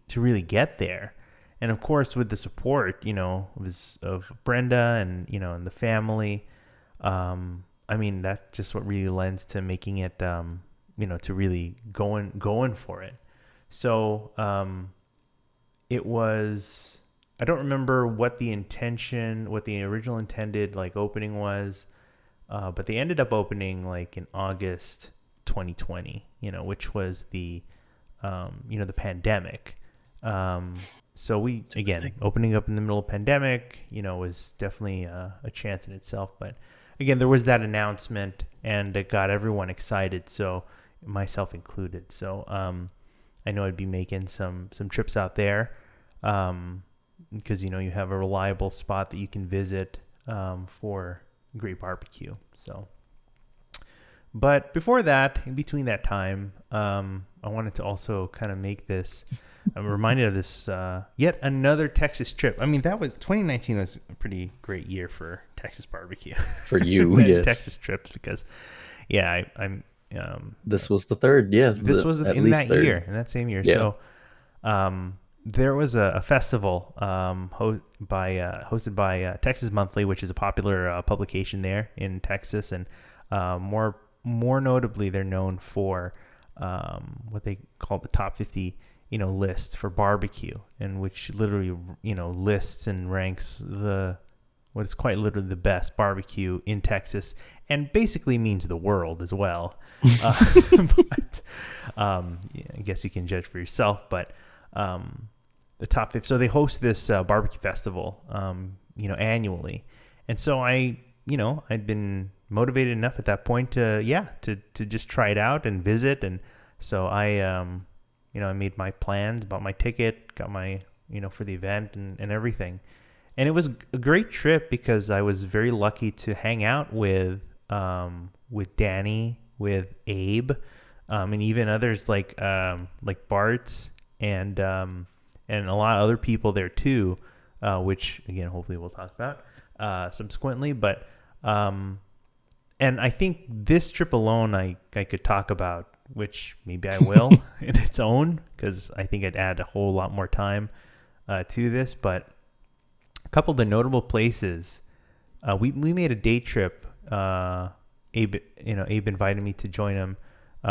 get there. And of course, with the support, of Brenda and, and the family, I mean, that's just what really lends to making it, to really going for it. So, it was, I don't remember what the original intended like opening was, but they ended up opening like in August 2020, which was the pandemic. So we, again, opening up in the middle of pandemic, was definitely a chance in itself. But again, there was that announcement and it got everyone excited. So myself included. So, I know I'd be making some trips out there. because you have a reliable spot that you can visit for great barbecue. So, but before that, in between that time, I wanted to also kind of make this. I'm reminded of this yet another Texas trip. I mean, 2019 was a pretty great year for Texas barbecue. For you, yes. Texas trips, because I'm. This was the third, yeah. This was at in least that third. year, in that same year. Yeah. So, there was a festival hosted by Texas Monthly, which is a popular publication there in Texas, and more notably, they're known for what they call the top 50 list for barbecue, and which literally lists and ranks what is quite literally the best barbecue in Texas, and basically means the world as well. But I guess you can judge for yourself. But the top 50. So they host this barbecue festival, annually, and so I'd been motivated enough at that point to just try it out and visit, and so I made my plans, bought my ticket, got my for the event and everything. And it was a great trip because I was very lucky to hang out with Danny, with Abe, and even others like Bart's and a lot of other people there too, which again hopefully we'll talk about subsequently. But and I think this trip alone I could talk about, which maybe I will in its own, because I think I'd add a whole lot more time to this. But a couple of the notable places, we made a day trip. Abe invited me to join him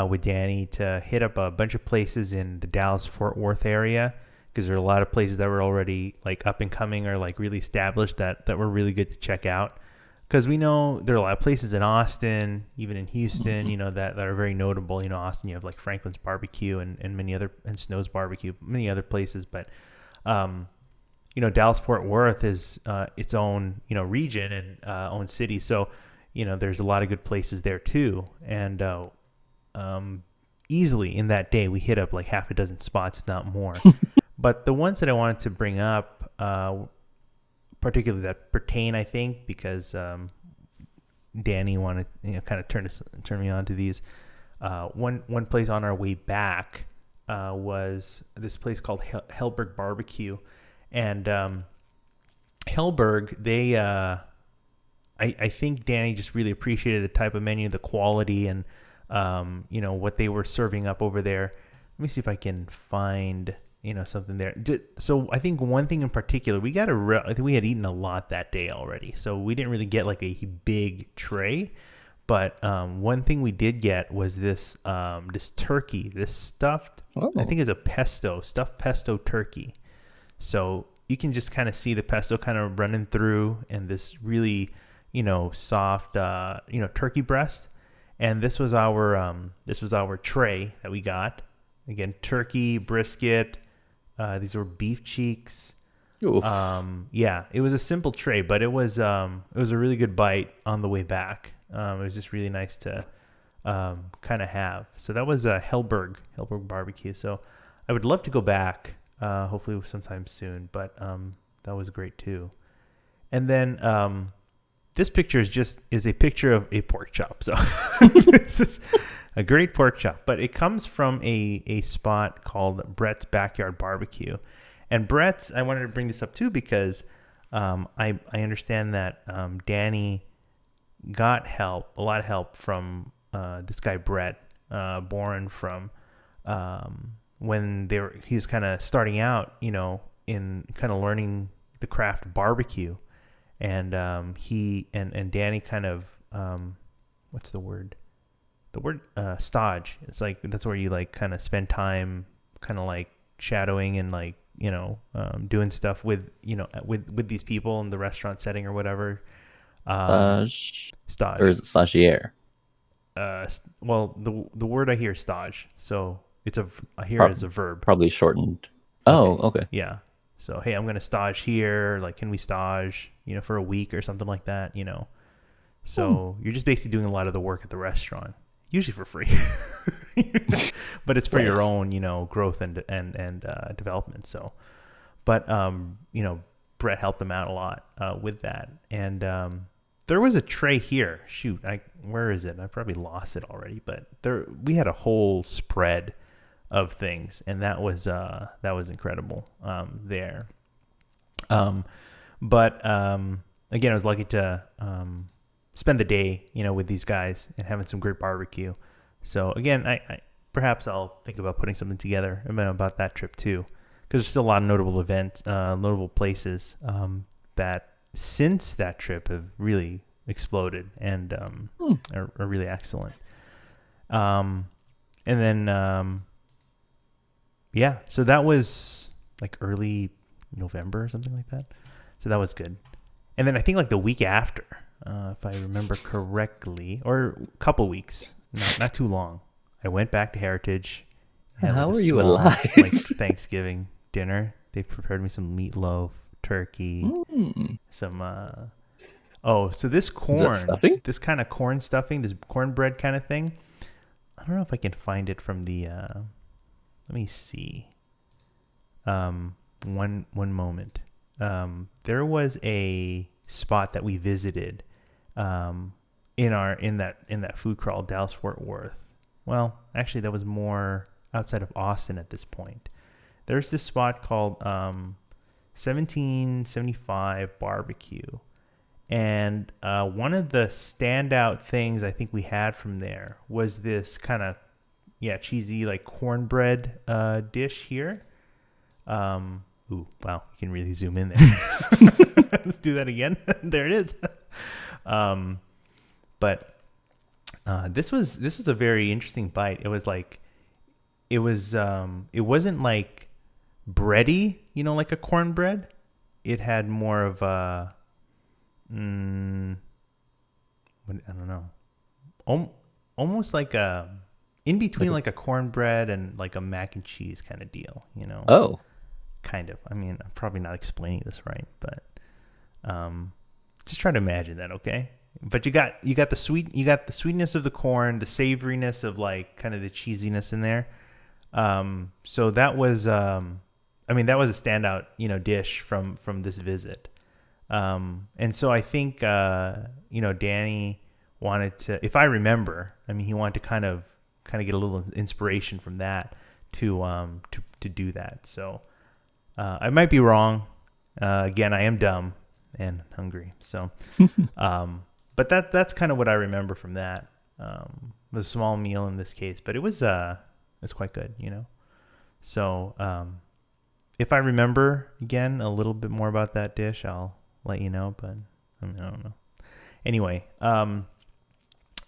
with Danny to hit up a bunch of places in the Dallas-Fort Worth area, because there are a lot of places that were already like up and coming or like really established that were really good to check out. Because we know there are a lot of places in Austin, even in Houston, that are very notable. Austin, you have like Franklin's Barbecue and many other, and Snow's Barbecue, many other places. But, Dallas-Fort Worth is its own, region and own city. So, there's a lot of good places there too. And easily in that day, we hit up like half a dozen spots, if not more. But the ones that I wanted to bring up, particularly that pertain, I think, because Danny wanted kind of turn me on to these. One place on our way back was this place called Hellberg Barbecue, and Hellberg, they I think Danny just really appreciated the type of menu, the quality, and what they were serving up over there. Let me see if I can find something there. So I think one thing in particular, I think we had eaten a lot that day already, so we didn't really get like a big tray. But one thing we did get was this turkey, this stuffed, I think it's a stuffed pesto turkey. So you can just kind of see the pesto kind of running through, and this really, soft, turkey breast. And this was our tray that we got. Again, turkey, brisket. These were beef cheeks. It was a simple tray, but it was a really good bite on the way back. It was just really nice to kind of have. So that was Hellberg Barbecue. So I would love to go back, hopefully sometime soon. But that was great too. And then this picture is a picture of a pork chop. So this is a great pork chop, but it comes from a spot called Brett's Backyard Barbecue. And Brett's, I wanted to bring this up too because I understand that Danny got a lot of help from this guy Brett Boren from when he was kind of starting out, in kind of learning the craft of barbecue, and he and Danny kind of what's the word? The word stage. It's like that's where you like kind of spend time, kind of like shadowing and like doing stuff with with these people in the restaurant setting or whatever. Stage. Stage. Or is it stagiaire? Well, the word I hear is stage, so I hear it as a verb. Probably shortened. Oh, okay. Yeah. So hey, I'm gonna stage here. Like, can we stage? For a week or something like that. So you're just basically doing a lot of the work at the restaurant, usually for free, but it's for your own, growth and development. So, but Brett helped them out a lot with that. And there was a tray here. Shoot, where is it? I probably lost it already. But we had a whole spread of things, and that was incredible there. But again, I was lucky to spend the day, with these guys and having some great barbecue. So again, I perhaps I'll think about putting something together about that trip too, because there's still a lot of notable events, notable places that since that trip have really exploded and are really excellent. And then so that was like early November or something like that. So that was good. And then I think like the week after, if I remember correctly, or a couple weeks, not too long, I went back to Heritage. How are you alive? Like Thanksgiving dinner. They prepared me some meatloaf, turkey, some. So this corn, this kind of corn stuffing, this cornbread kind of thing. I don't know if I can find it from the. Let me see. One moment. There was a spot that we visited in that food crawl, Dallas Fort Worth. Well, actually, that was more outside of Austin at this point. There's this spot called 1775 Barbecue. And one of the standout things I think we had from there was this kind of, cheesy, like cornbread dish here. Ooh, wow, you can really zoom in there. Let's do that again. There it is. But this was a very interesting bite. It was like, it wasn't like bready, like a cornbread. It had more of a, I don't know, almost like a, in between like a cornbread and like a mac and cheese kind of deal, Oh. Kind of. I mean, I'm probably not explaining this right, but just try to imagine that, okay? But you got the sweetness of the corn, the savoriness of like kind of the cheesiness in there. So that was that was a standout, dish from this visit. And so I think Danny wanted to, if I remember, he wanted to kind of get a little inspiration from that to do that. So I might be wrong. Again, I am dumb and hungry. So, but that's kind of what I remember from that. It was a small meal in this case, but it was quite good, So, if I remember again a little bit more about that dish, I'll let you know. But I don't know. Anyway,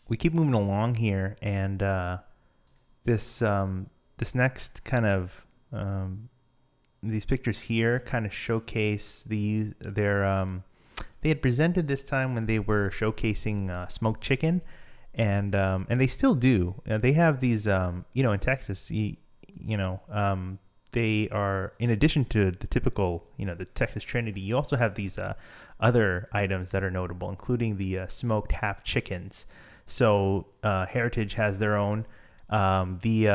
we keep moving along here, and this next kind of these pictures here kind of showcase they had presented this time when they were showcasing smoked chicken, and they still do. They have these in Texas, they are, in addition to the typical the Texas Trinity, you also have these other items that are notable, including the smoked half chickens. So Heritage has their own. These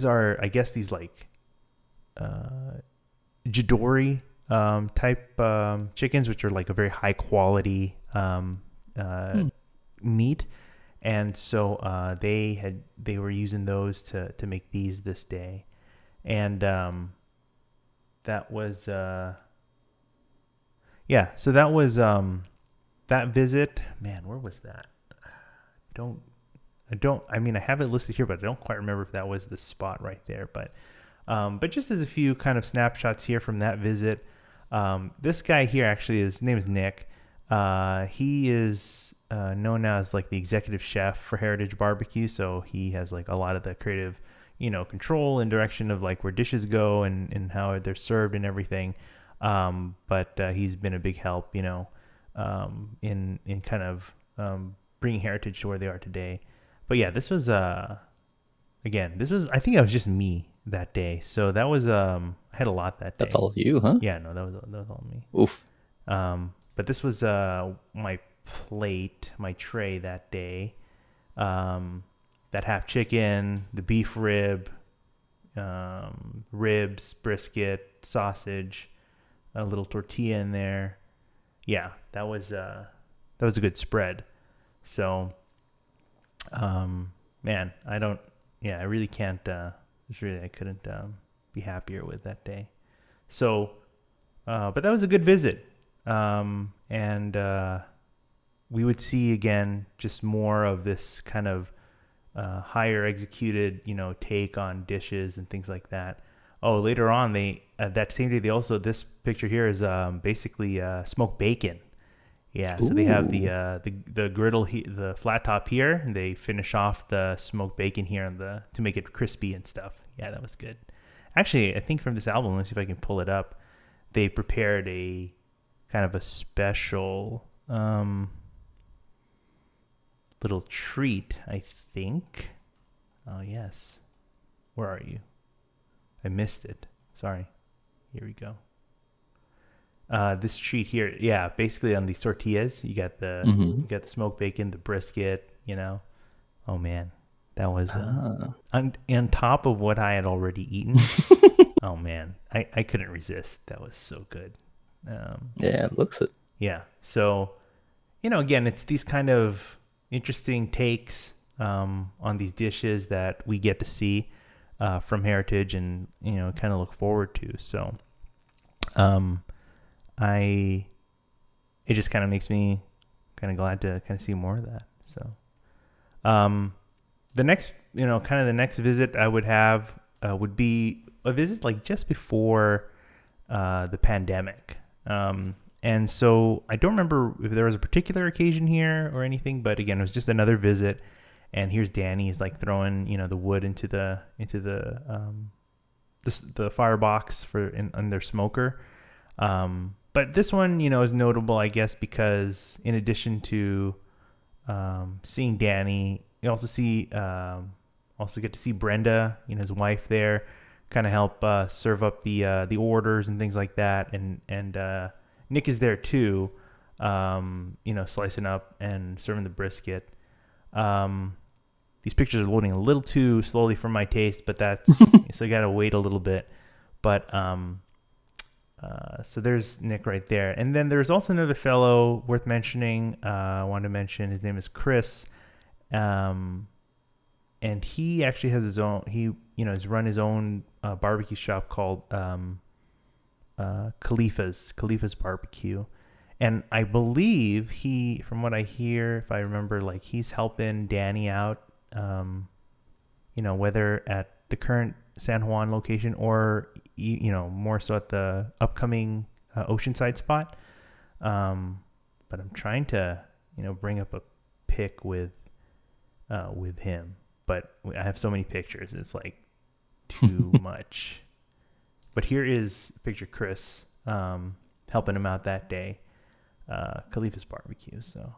are, I guess, these like Jidori type chickens, which are like a very high quality meat, and so they were using those to make these this day, and that was so that was that visit. Man, where was that? I have it listed here, but I don't quite remember if that was the spot right there. But just as a few kind of snapshots here from that visit, this guy here actually, his name is Nick. He is known now as like the executive chef for Heritage Barbecue. So he has like a lot of the creative, control and direction of like where dishes go and how they're served and everything. But he's been a big help, in kind of bringing Heritage to where they are today. But yeah, this was I think it was just me that day. So that was I had a lot that day. That's all you, huh? Yeah, no, that was all me. Oof. But this was my plate, my tray that day. That half chicken, the beef rib, ribs, brisket, sausage, a little tortilla in there. Yeah, that was a good spread. So, man, I really can't. I couldn't be happier with that day. So, but that was a good visit. And we would see again just more of this kind of higher executed, take on dishes and things like that. Oh, later on, that same day, this picture here is basically smoked bacon. Yeah, so they have the griddle, the flat top here, and they finish off the smoked bacon here to make it crispy and stuff. Yeah, that was good. Actually, I think from this album, let's see if I can pull it up. They prepared a kind of a special little treat, I think. Oh, yes. Where are you? I missed it. Sorry. Here we go. This treat here, yeah, basically on these tortillas, you got the smoked bacon, the brisket, Oh man, that was on top of what I had already eaten. Oh man, I couldn't resist. That was so good. Yeah, it looks it. Yeah. So, again, it's these kind of interesting takes on these dishes that we get to see from Heritage and, kind of look forward to. So, it just kind of makes me kind of glad to kind of see more of that. So, the next, kind of the next visit I would have would be a visit like just before the pandemic. And so I don't remember if there was a particular occasion here or anything, but again, it was just another visit. And here's Danny. He's like throwing, the wood into the firebox on their smoker. But this one, is notable, I guess, because in addition to seeing Danny, you also get to see Brenda, his wife there, kind of help serve up the orders and things like that, and Nick is there too, slicing up and serving the brisket. These pictures are loading a little too slowly for my taste, but that's so you gotta wait a little bit. But so there's Nick right there, and then there's also another fellow worth mentioning. I wanted to mention his name is Chris, and he actually has his own. He has run his own barbecue shop called Khalifa's Barbecue, and I believe from what I hear, if I remember, like he's helping Danny out, whether at the current San Juan location or more so at the upcoming Oceanside spot. But I'm trying to bring up a pic with him, but I have so many pictures, it's like too much. But here is picture Chris helping him out that day, Khalifa's Barbecue. So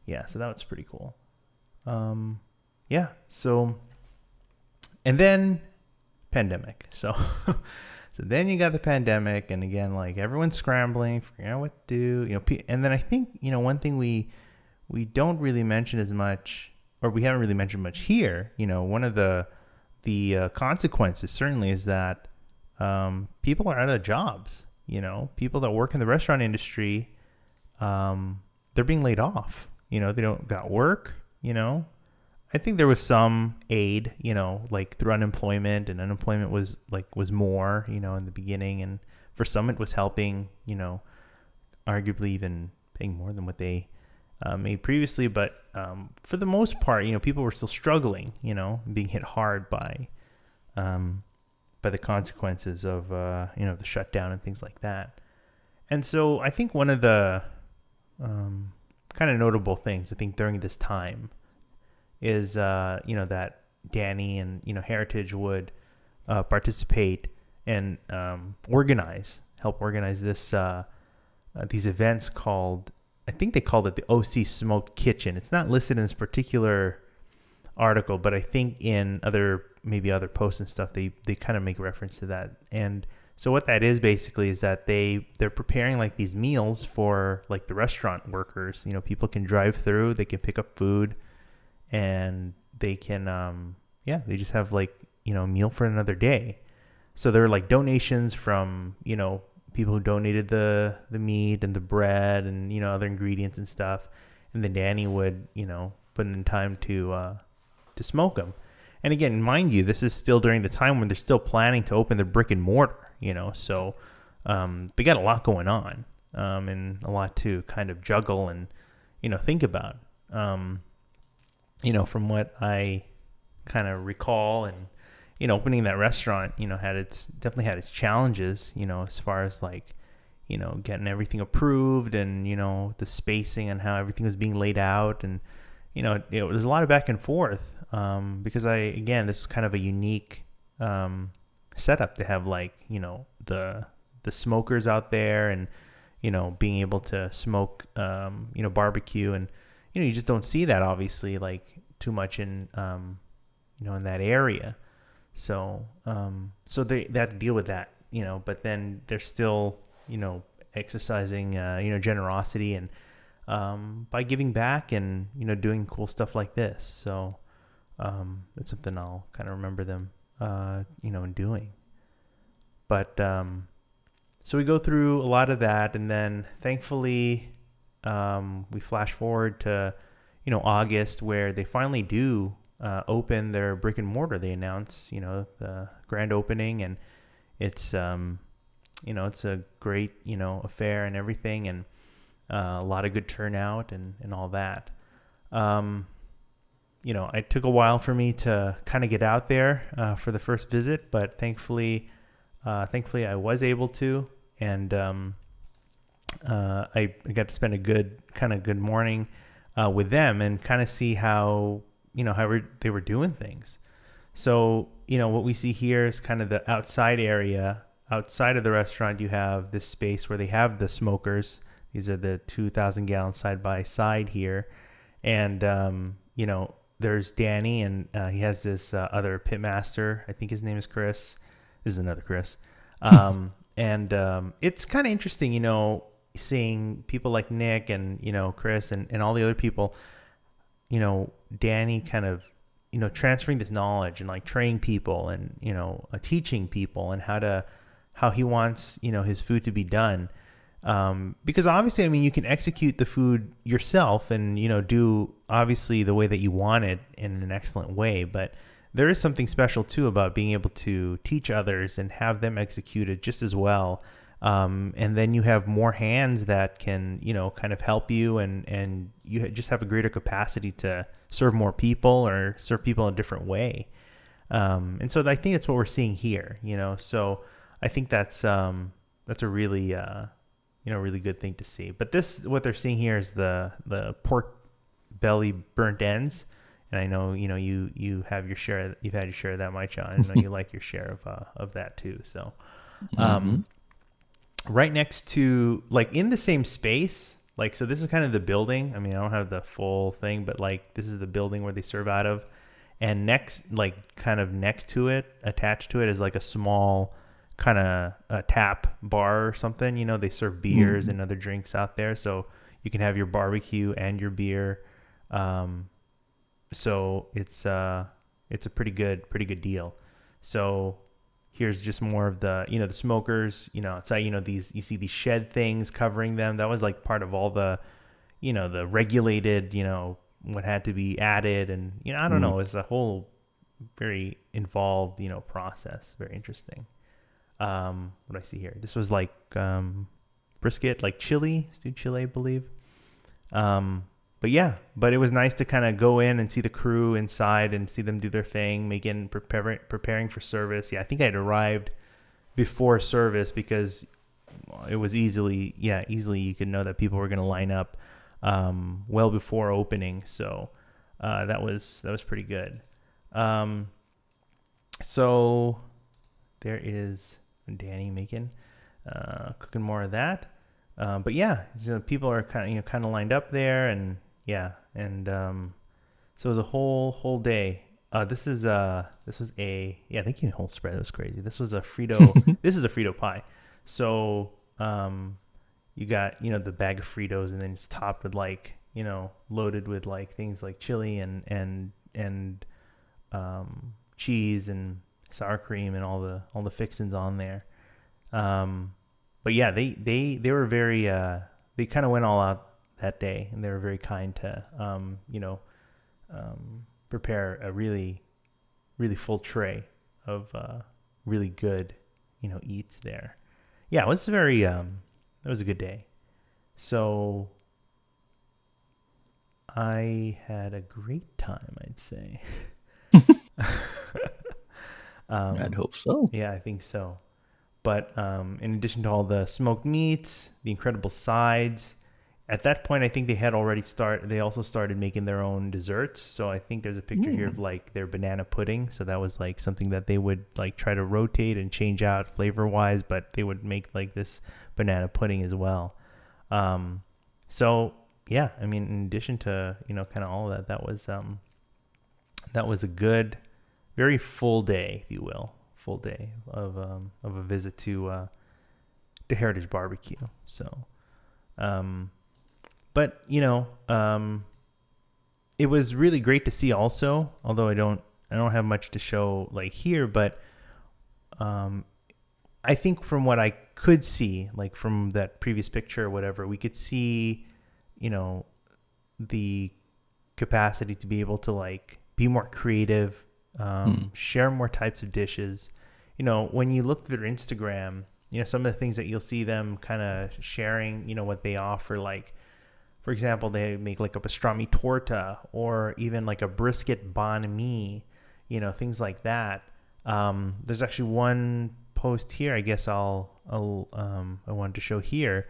yeah, so that was pretty cool. Yeah, so and then pandemic. So so then you got the pandemic, and again, like everyone's scrambling, figuring out what to do, and then I think one thing we don't really mention as much, or we haven't really mentioned much here, one of the consequences certainly is that people are out of jobs. People that work in the restaurant industry, they're being laid off. They don't got work. I think there was some aid, like through unemployment, and unemployment was more, in the beginning, and for some it was helping, arguably even paying more than what they made previously. But for the most part, people were still struggling, being hit hard by the consequences of the shutdown and things like that. And so I think one of the kind of notable things I think during this time is that Danny and Heritage would participate and help organize this these events called, I think they called it the OC Smoked Kitchen. It's not listed in this particular article, but I think in other posts and stuff they kind of make reference to that. And so what that is basically is that they're preparing like these meals for like the restaurant workers. People can drive through, they can pick up food, and they can they just have like a meal for another day. So there were like donations from, people who donated the meat and the bread and, other ingredients and stuff. And then Danny would, put in time to smoke them. And again, mind you, this is still during the time when they're still planning to open the brick and mortar, so they got a lot going on, and a lot to kind of juggle and, think about. From what I kind of recall, and, opening that restaurant, definitely had its challenges, as far as like, getting everything approved and, the spacing and how everything was being laid out. And, there's a lot of back and forth, because this is kind of a unique setup to have, like, the smokers out there and, being able to smoke, barbecue. And, you just don't see that obviously like too much in, in that area. So they have to deal with that, but then they're still, exercising, generosity and, by giving back and, doing cool stuff like this. So, it's something I'll kind of remember them, doing. But, so we go through a lot of that, and then thankfully, we flash forward to, August, where they finally do, open their brick and mortar. They announce, the grand opening, and it's, it's a great, affair and everything. And, a lot of good turnout and all that. It took a while for me to kind of get out there, for the first visit, but thankfully I was able to, and, I got to spend a good morning, with them and kind of see how, they were doing things. So, what we see here is kind of the outside area. Outside of the restaurant, you have this space where they have the smokers. These are the 2,000 gallons side by side here. And, there's Danny, and he has this other pit master. I think his name is Chris. This is another Chris. And it's kind of interesting, seeing people like Nick and, Chris and all the other people, Danny kind of, transferring this knowledge and like training people and, teaching people and how he wants, his food to be done. Because obviously, I mean, you can execute the food yourself and, do obviously the way that you want it in an excellent way. But there is something special too about being able to teach others and have them execute it just as well. And then you have more hands that can, kind of help you, and you just have a greater capacity to serve more people or serve people in a different way. And so I think that's what we're seeing here, so I think that's a really, really good thing to see. But what they're seeing here is the pork belly burnt ends. And I know, you have your share, you've had your share of that, Mychall. I know you like your share of that too. So, right next to, like, in the same space, like, so this is kind of the building. I mean, I don't have the full thing, but like, this is the building where they serve out of. And kind of next to it, attached to it, is like a small kind of a tap bar or something. They serve beers and other drinks out there, so you can have your barbecue and your beer. So it's a pretty good deal. So here's just more of the, the smokers, outside, you see these shed things covering them. That was like part of all the, the regulated, what had to be added. And, I don't know, it's a whole very involved, process. Very interesting. What do I see here? This was like, brisket, like chili, stewed chili, I believe. But it was nice to kind of go in and see the crew inside and see them do their thing, preparing for service. Yeah, I think I had arrived before service because it was easily you could know that people were going to line up well before opening. So that was pretty good. So there is Danny making cooking more of that. But yeah, people are kind of lined up there, and so it was a whole day. This was thank you, whole spread. That was crazy. This was a Frito. This is a Frito pie. So you got the bag of Fritos, and then it's topped with loaded with like things like chili and cheese and sour cream and all the fixings on there. But yeah, they were very they kind of went all out that day, and they were very kind to prepare a really really full tray of really good eats there. Yeah, it was very it was a good day. So I had a great time, I'd say. I'd hope so. Yeah, I think so. But in addition to all the smoked meats, the incredible sides, at that point, I think they also started making their own desserts. So I think there's a picture here of like their banana pudding. So that was like something that they would like try to rotate and change out flavor wise, but they would make like this banana pudding as well. So yeah, I mean, in addition to, kind of all of that, that was a good, very full day, if you will, full day of a visit to Heritage Barbecue. So, but it was really great to see also, although I don't have much to show like here, but I think from what I could see, like from that previous picture or whatever, we could see, the capacity to be able to like be more creative, share more types of dishes. When you look through their Instagram, some of the things that you'll see them kind of sharing, what they offer, like, for example, they make like a pastrami torta or even like a brisket banh mi, things like that. There's actually one post here, I guess I wanted to show here.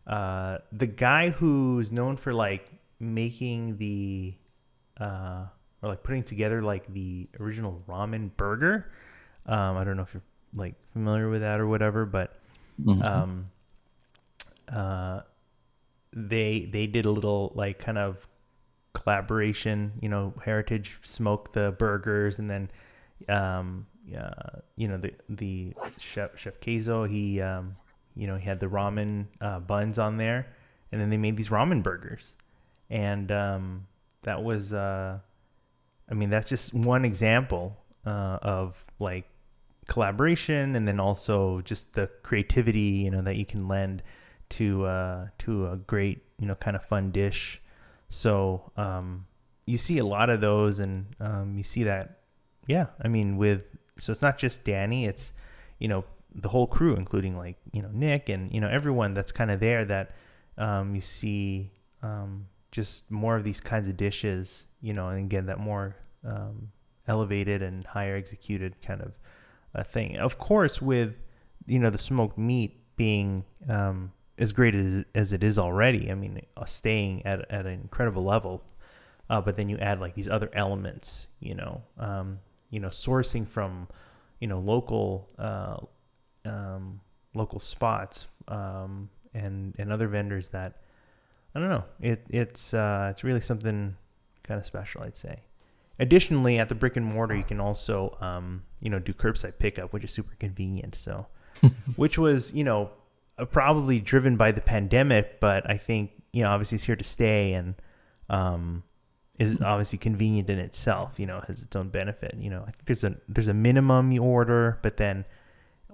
The guy who's known for like making the or like putting together like the original ramen burger. I don't know if you're like familiar with that or whatever, but they did a little like kind of collaboration. Heritage smoked the burgers, and then the chef Keizo, he he had the ramen buns on there, and then they made these ramen burgers, and that was that's just one example of like collaboration, and then also just the creativity that you can lend to a great kind of fun dish. So you see a lot of those, and you see that so it's not just Danny, it's the whole crew, including like Nick and everyone that's kind of there, that you see just more of these kinds of dishes, and again that more elevated and higher executed kind of a thing. Of course, with the smoked meat being as great as it is already, staying at an incredible level, but then you add like these other elements, sourcing from local local spots, and other vendors that, I don't know, it's really something kind of special, I'd say. Additionally, at the brick and mortar, you can also do curbside pickup, which is super convenient. So, which was probably driven by the pandemic, but I think obviously it's here to stay, and is obviously convenient in itself. Has its own benefit. I think there's a minimum you order, but then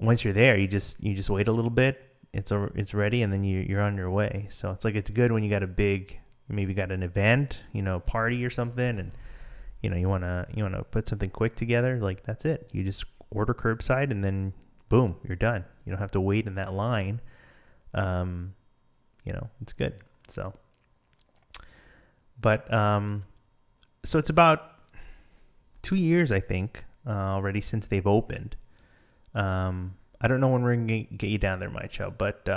once you're there, you just wait a little bit. It's ready, and then you're on your way. So it's good when you got maybe got an event, party or something, and you want to put something quick together. Like, that's it. You just order curbside, and then boom, you're done. You don't have to wait in that line. It's good. So, but so it's about 2 years, I think, already since they've opened. I don't know when we're gonna get you down there, Mychall, but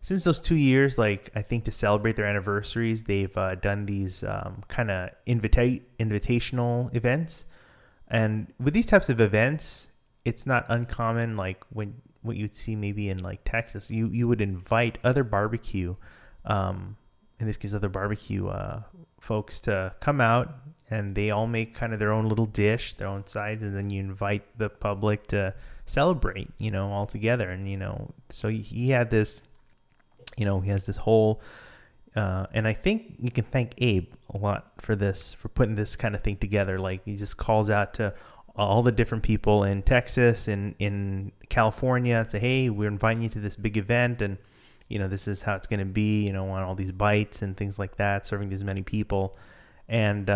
since those 2 years, like, I think to celebrate their anniversaries, they've done these kind of invitational events. And with these types of events, it's not uncommon, like what you'd see maybe in like Texas. You would invite other barbecue, in this case, other barbecue folks to come out, and they all make kind of their own little dish, their own side, and then you invite the public to celebrate, all together. And, so he had this, he has this whole, and I think you can thank Abe a lot for putting this kind of thing together. Like, he just calls out to all the different people in Texas and in California and say, hey, we're inviting you to this big event, and this is how it's going to be, on all these bites and things like that, serving these many people. And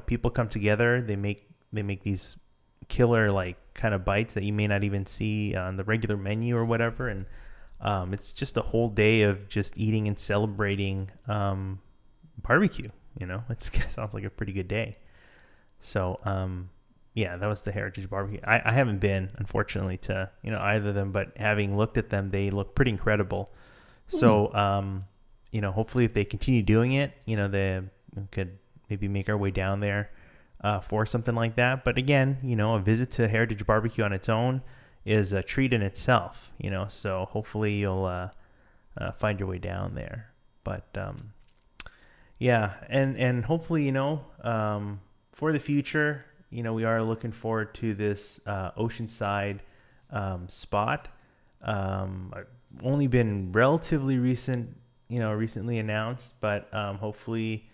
people come together, they make these killer like kind of bites that you may not even see on the regular menu or whatever. And it's just a whole day of just eating and celebrating barbecue. It sounds like a pretty good day. So yeah, that was the Heritage Barbecue. I haven't been, unfortunately, to either of them, but having looked at them, they look pretty incredible. So hopefully if they continue doing it, they could maybe make our way down there for something like that. But again, a visit to Heritage Barbecue on its own is a treat in itself, so hopefully you'll find your way down there. But yeah, and hopefully, for the future, we are looking forward to this Oceanside spot. Only been relatively recently announced, but hopefully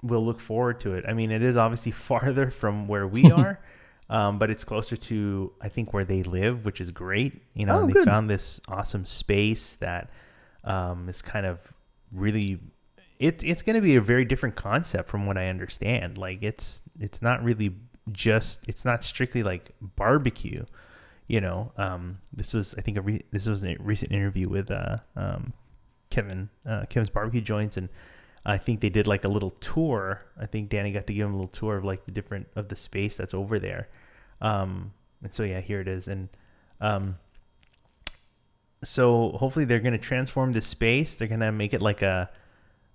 we'll look forward to it. I mean, it is obviously farther from where we are, but it's closer to, I think, where they live, which is great. And they found this awesome space that is kind of really, it's going to be a very different concept from what I understand. Like it's not really it's not strictly like barbecue, this was, I think this was a recent interview with Kevin's Barbecue Joints, and I think they did like a little tour. I think Danny got to give him a little tour of like the space that's over there. And so, yeah, here it is. And so hopefully they're going to transform this space. They're going to make it like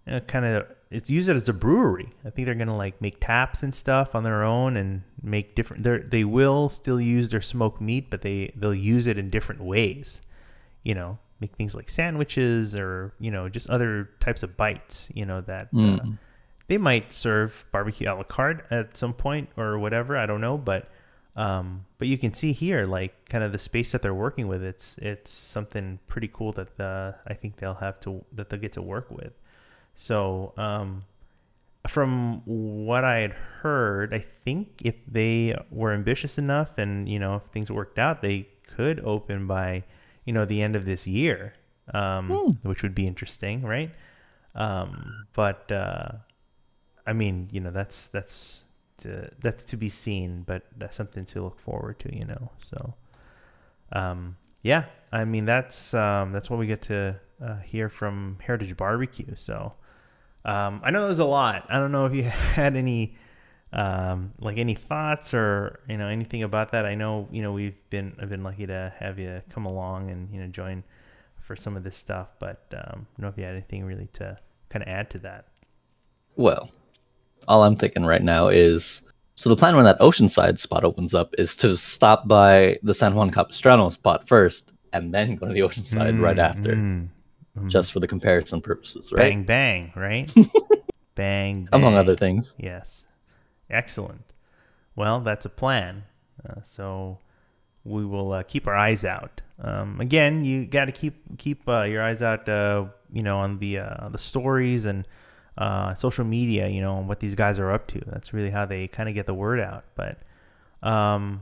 it's use it as a brewery. I think they're going to like make taps and stuff on their own and make different, they will still use their smoked meat, but they'll use it in different ways, make things like sandwiches or, just other types of bites, that they might serve barbecue a la carte at some point or whatever. I don't know. But you can see here, like kind of the space that they're working with. It's something pretty cool that I think they'll get to work with. So, from what I had heard, I think if they were ambitious enough and, if things worked out, they could open by, the end of this year, which would be interesting, right? But I mean, that's to be seen, but that's something to look forward to, So, yeah, I mean, that's what we get to hear from Heritage Barbecue. So, I know there was a lot. I don't know if you had any any thoughts or anything about that. I know I've been lucky to have you come along and join for some of this stuff, but I don't know if you had anything really to kind of add to that. Well, all I'm thinking right now is, so the plan when that Oceanside spot opens up is to stop by the San Juan Capistrano spot first and then go to the Oceanside right after. Just for the comparison purposes, right? Bang, bang, right? Bang, bang. Among other things. Yes. Excellent. Well, that's a plan. So we will keep our eyes out. Again, you got to keep your eyes out, on the stories and social media, on what these guys are up to. That's really how they kind of get the word out. But I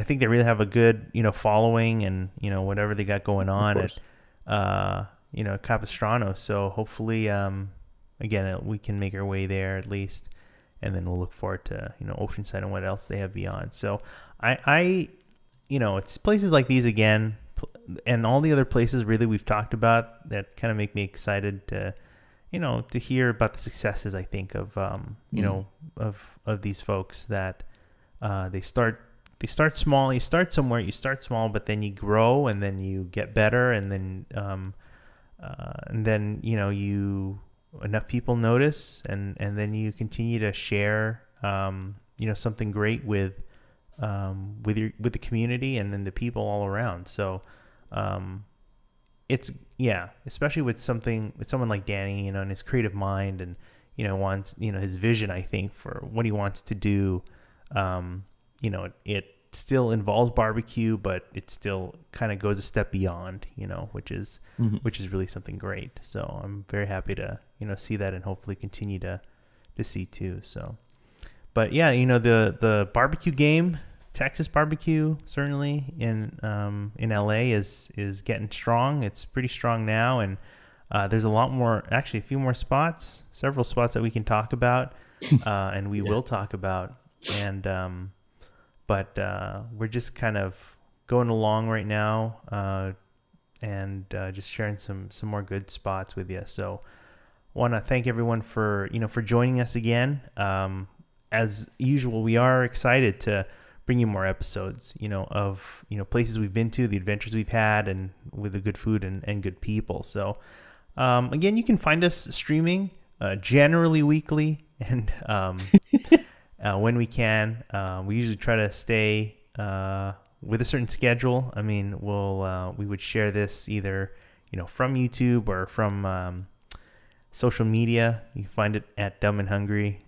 think they really have a good, following and, whatever they got going on at Capistrano. So hopefully, again, we can make our way there at least, and then we'll look forward to, Oceanside and what else they have beyond. So I it's places like these again, and all the other places really we've talked about that kind of make me excited to, to hear about the successes, I think, of, of these folks that they start small. You start somewhere, you start small, but then you grow and then you get better, and then enough people notice, and then you continue to share, something great with the community and then the people all around. So, especially with someone like Danny, and his creative mind and, wants, his vision, I think, for what he wants to do. It still involves barbecue, but it still kind of goes a step beyond, which is really something great. So I'm very happy to, see that and hopefully continue to see too. So, But yeah, the barbecue game, Texas barbecue, certainly in LA is getting strong. It's pretty strong now, and there's a lot more, actually a few more spots, several spots that we can talk about, and we will talk about. And but we're just kind of going along right now, and just sharing some more good spots with you. So want to thank everyone for joining us again. As usual, we are excited to bring you more episodes, of places we've been to, the adventures we've had, and with the good food and good people. So again, you can find us streaming generally weekly, and when we can, we usually try to stay with a certain schedule. I mean, we would share this either from YouTube or from social media. You can find it at Dumb and Hungry.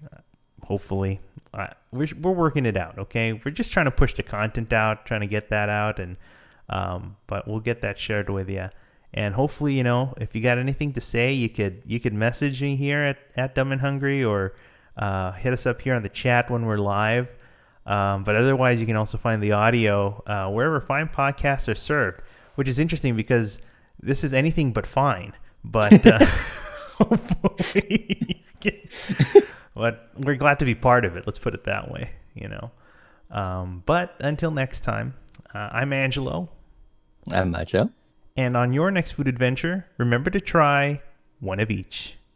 Hopefully, we're working it out. Okay, we're just trying to push the content out, trying to get that out, and but we'll get that shared with you. And hopefully, if you got anything to say, you could message me here at Dumb and Hungry, or hit us up here on the chat when we're live. But otherwise, you can also find the audio wherever fine podcasts are served, which is interesting because this is anything but fine. But hopefully, but we're glad to be part of it. Let's put it that way, But until next time, I'm Angelo. I'm Mychall. And on your next food adventure, remember to try one of each.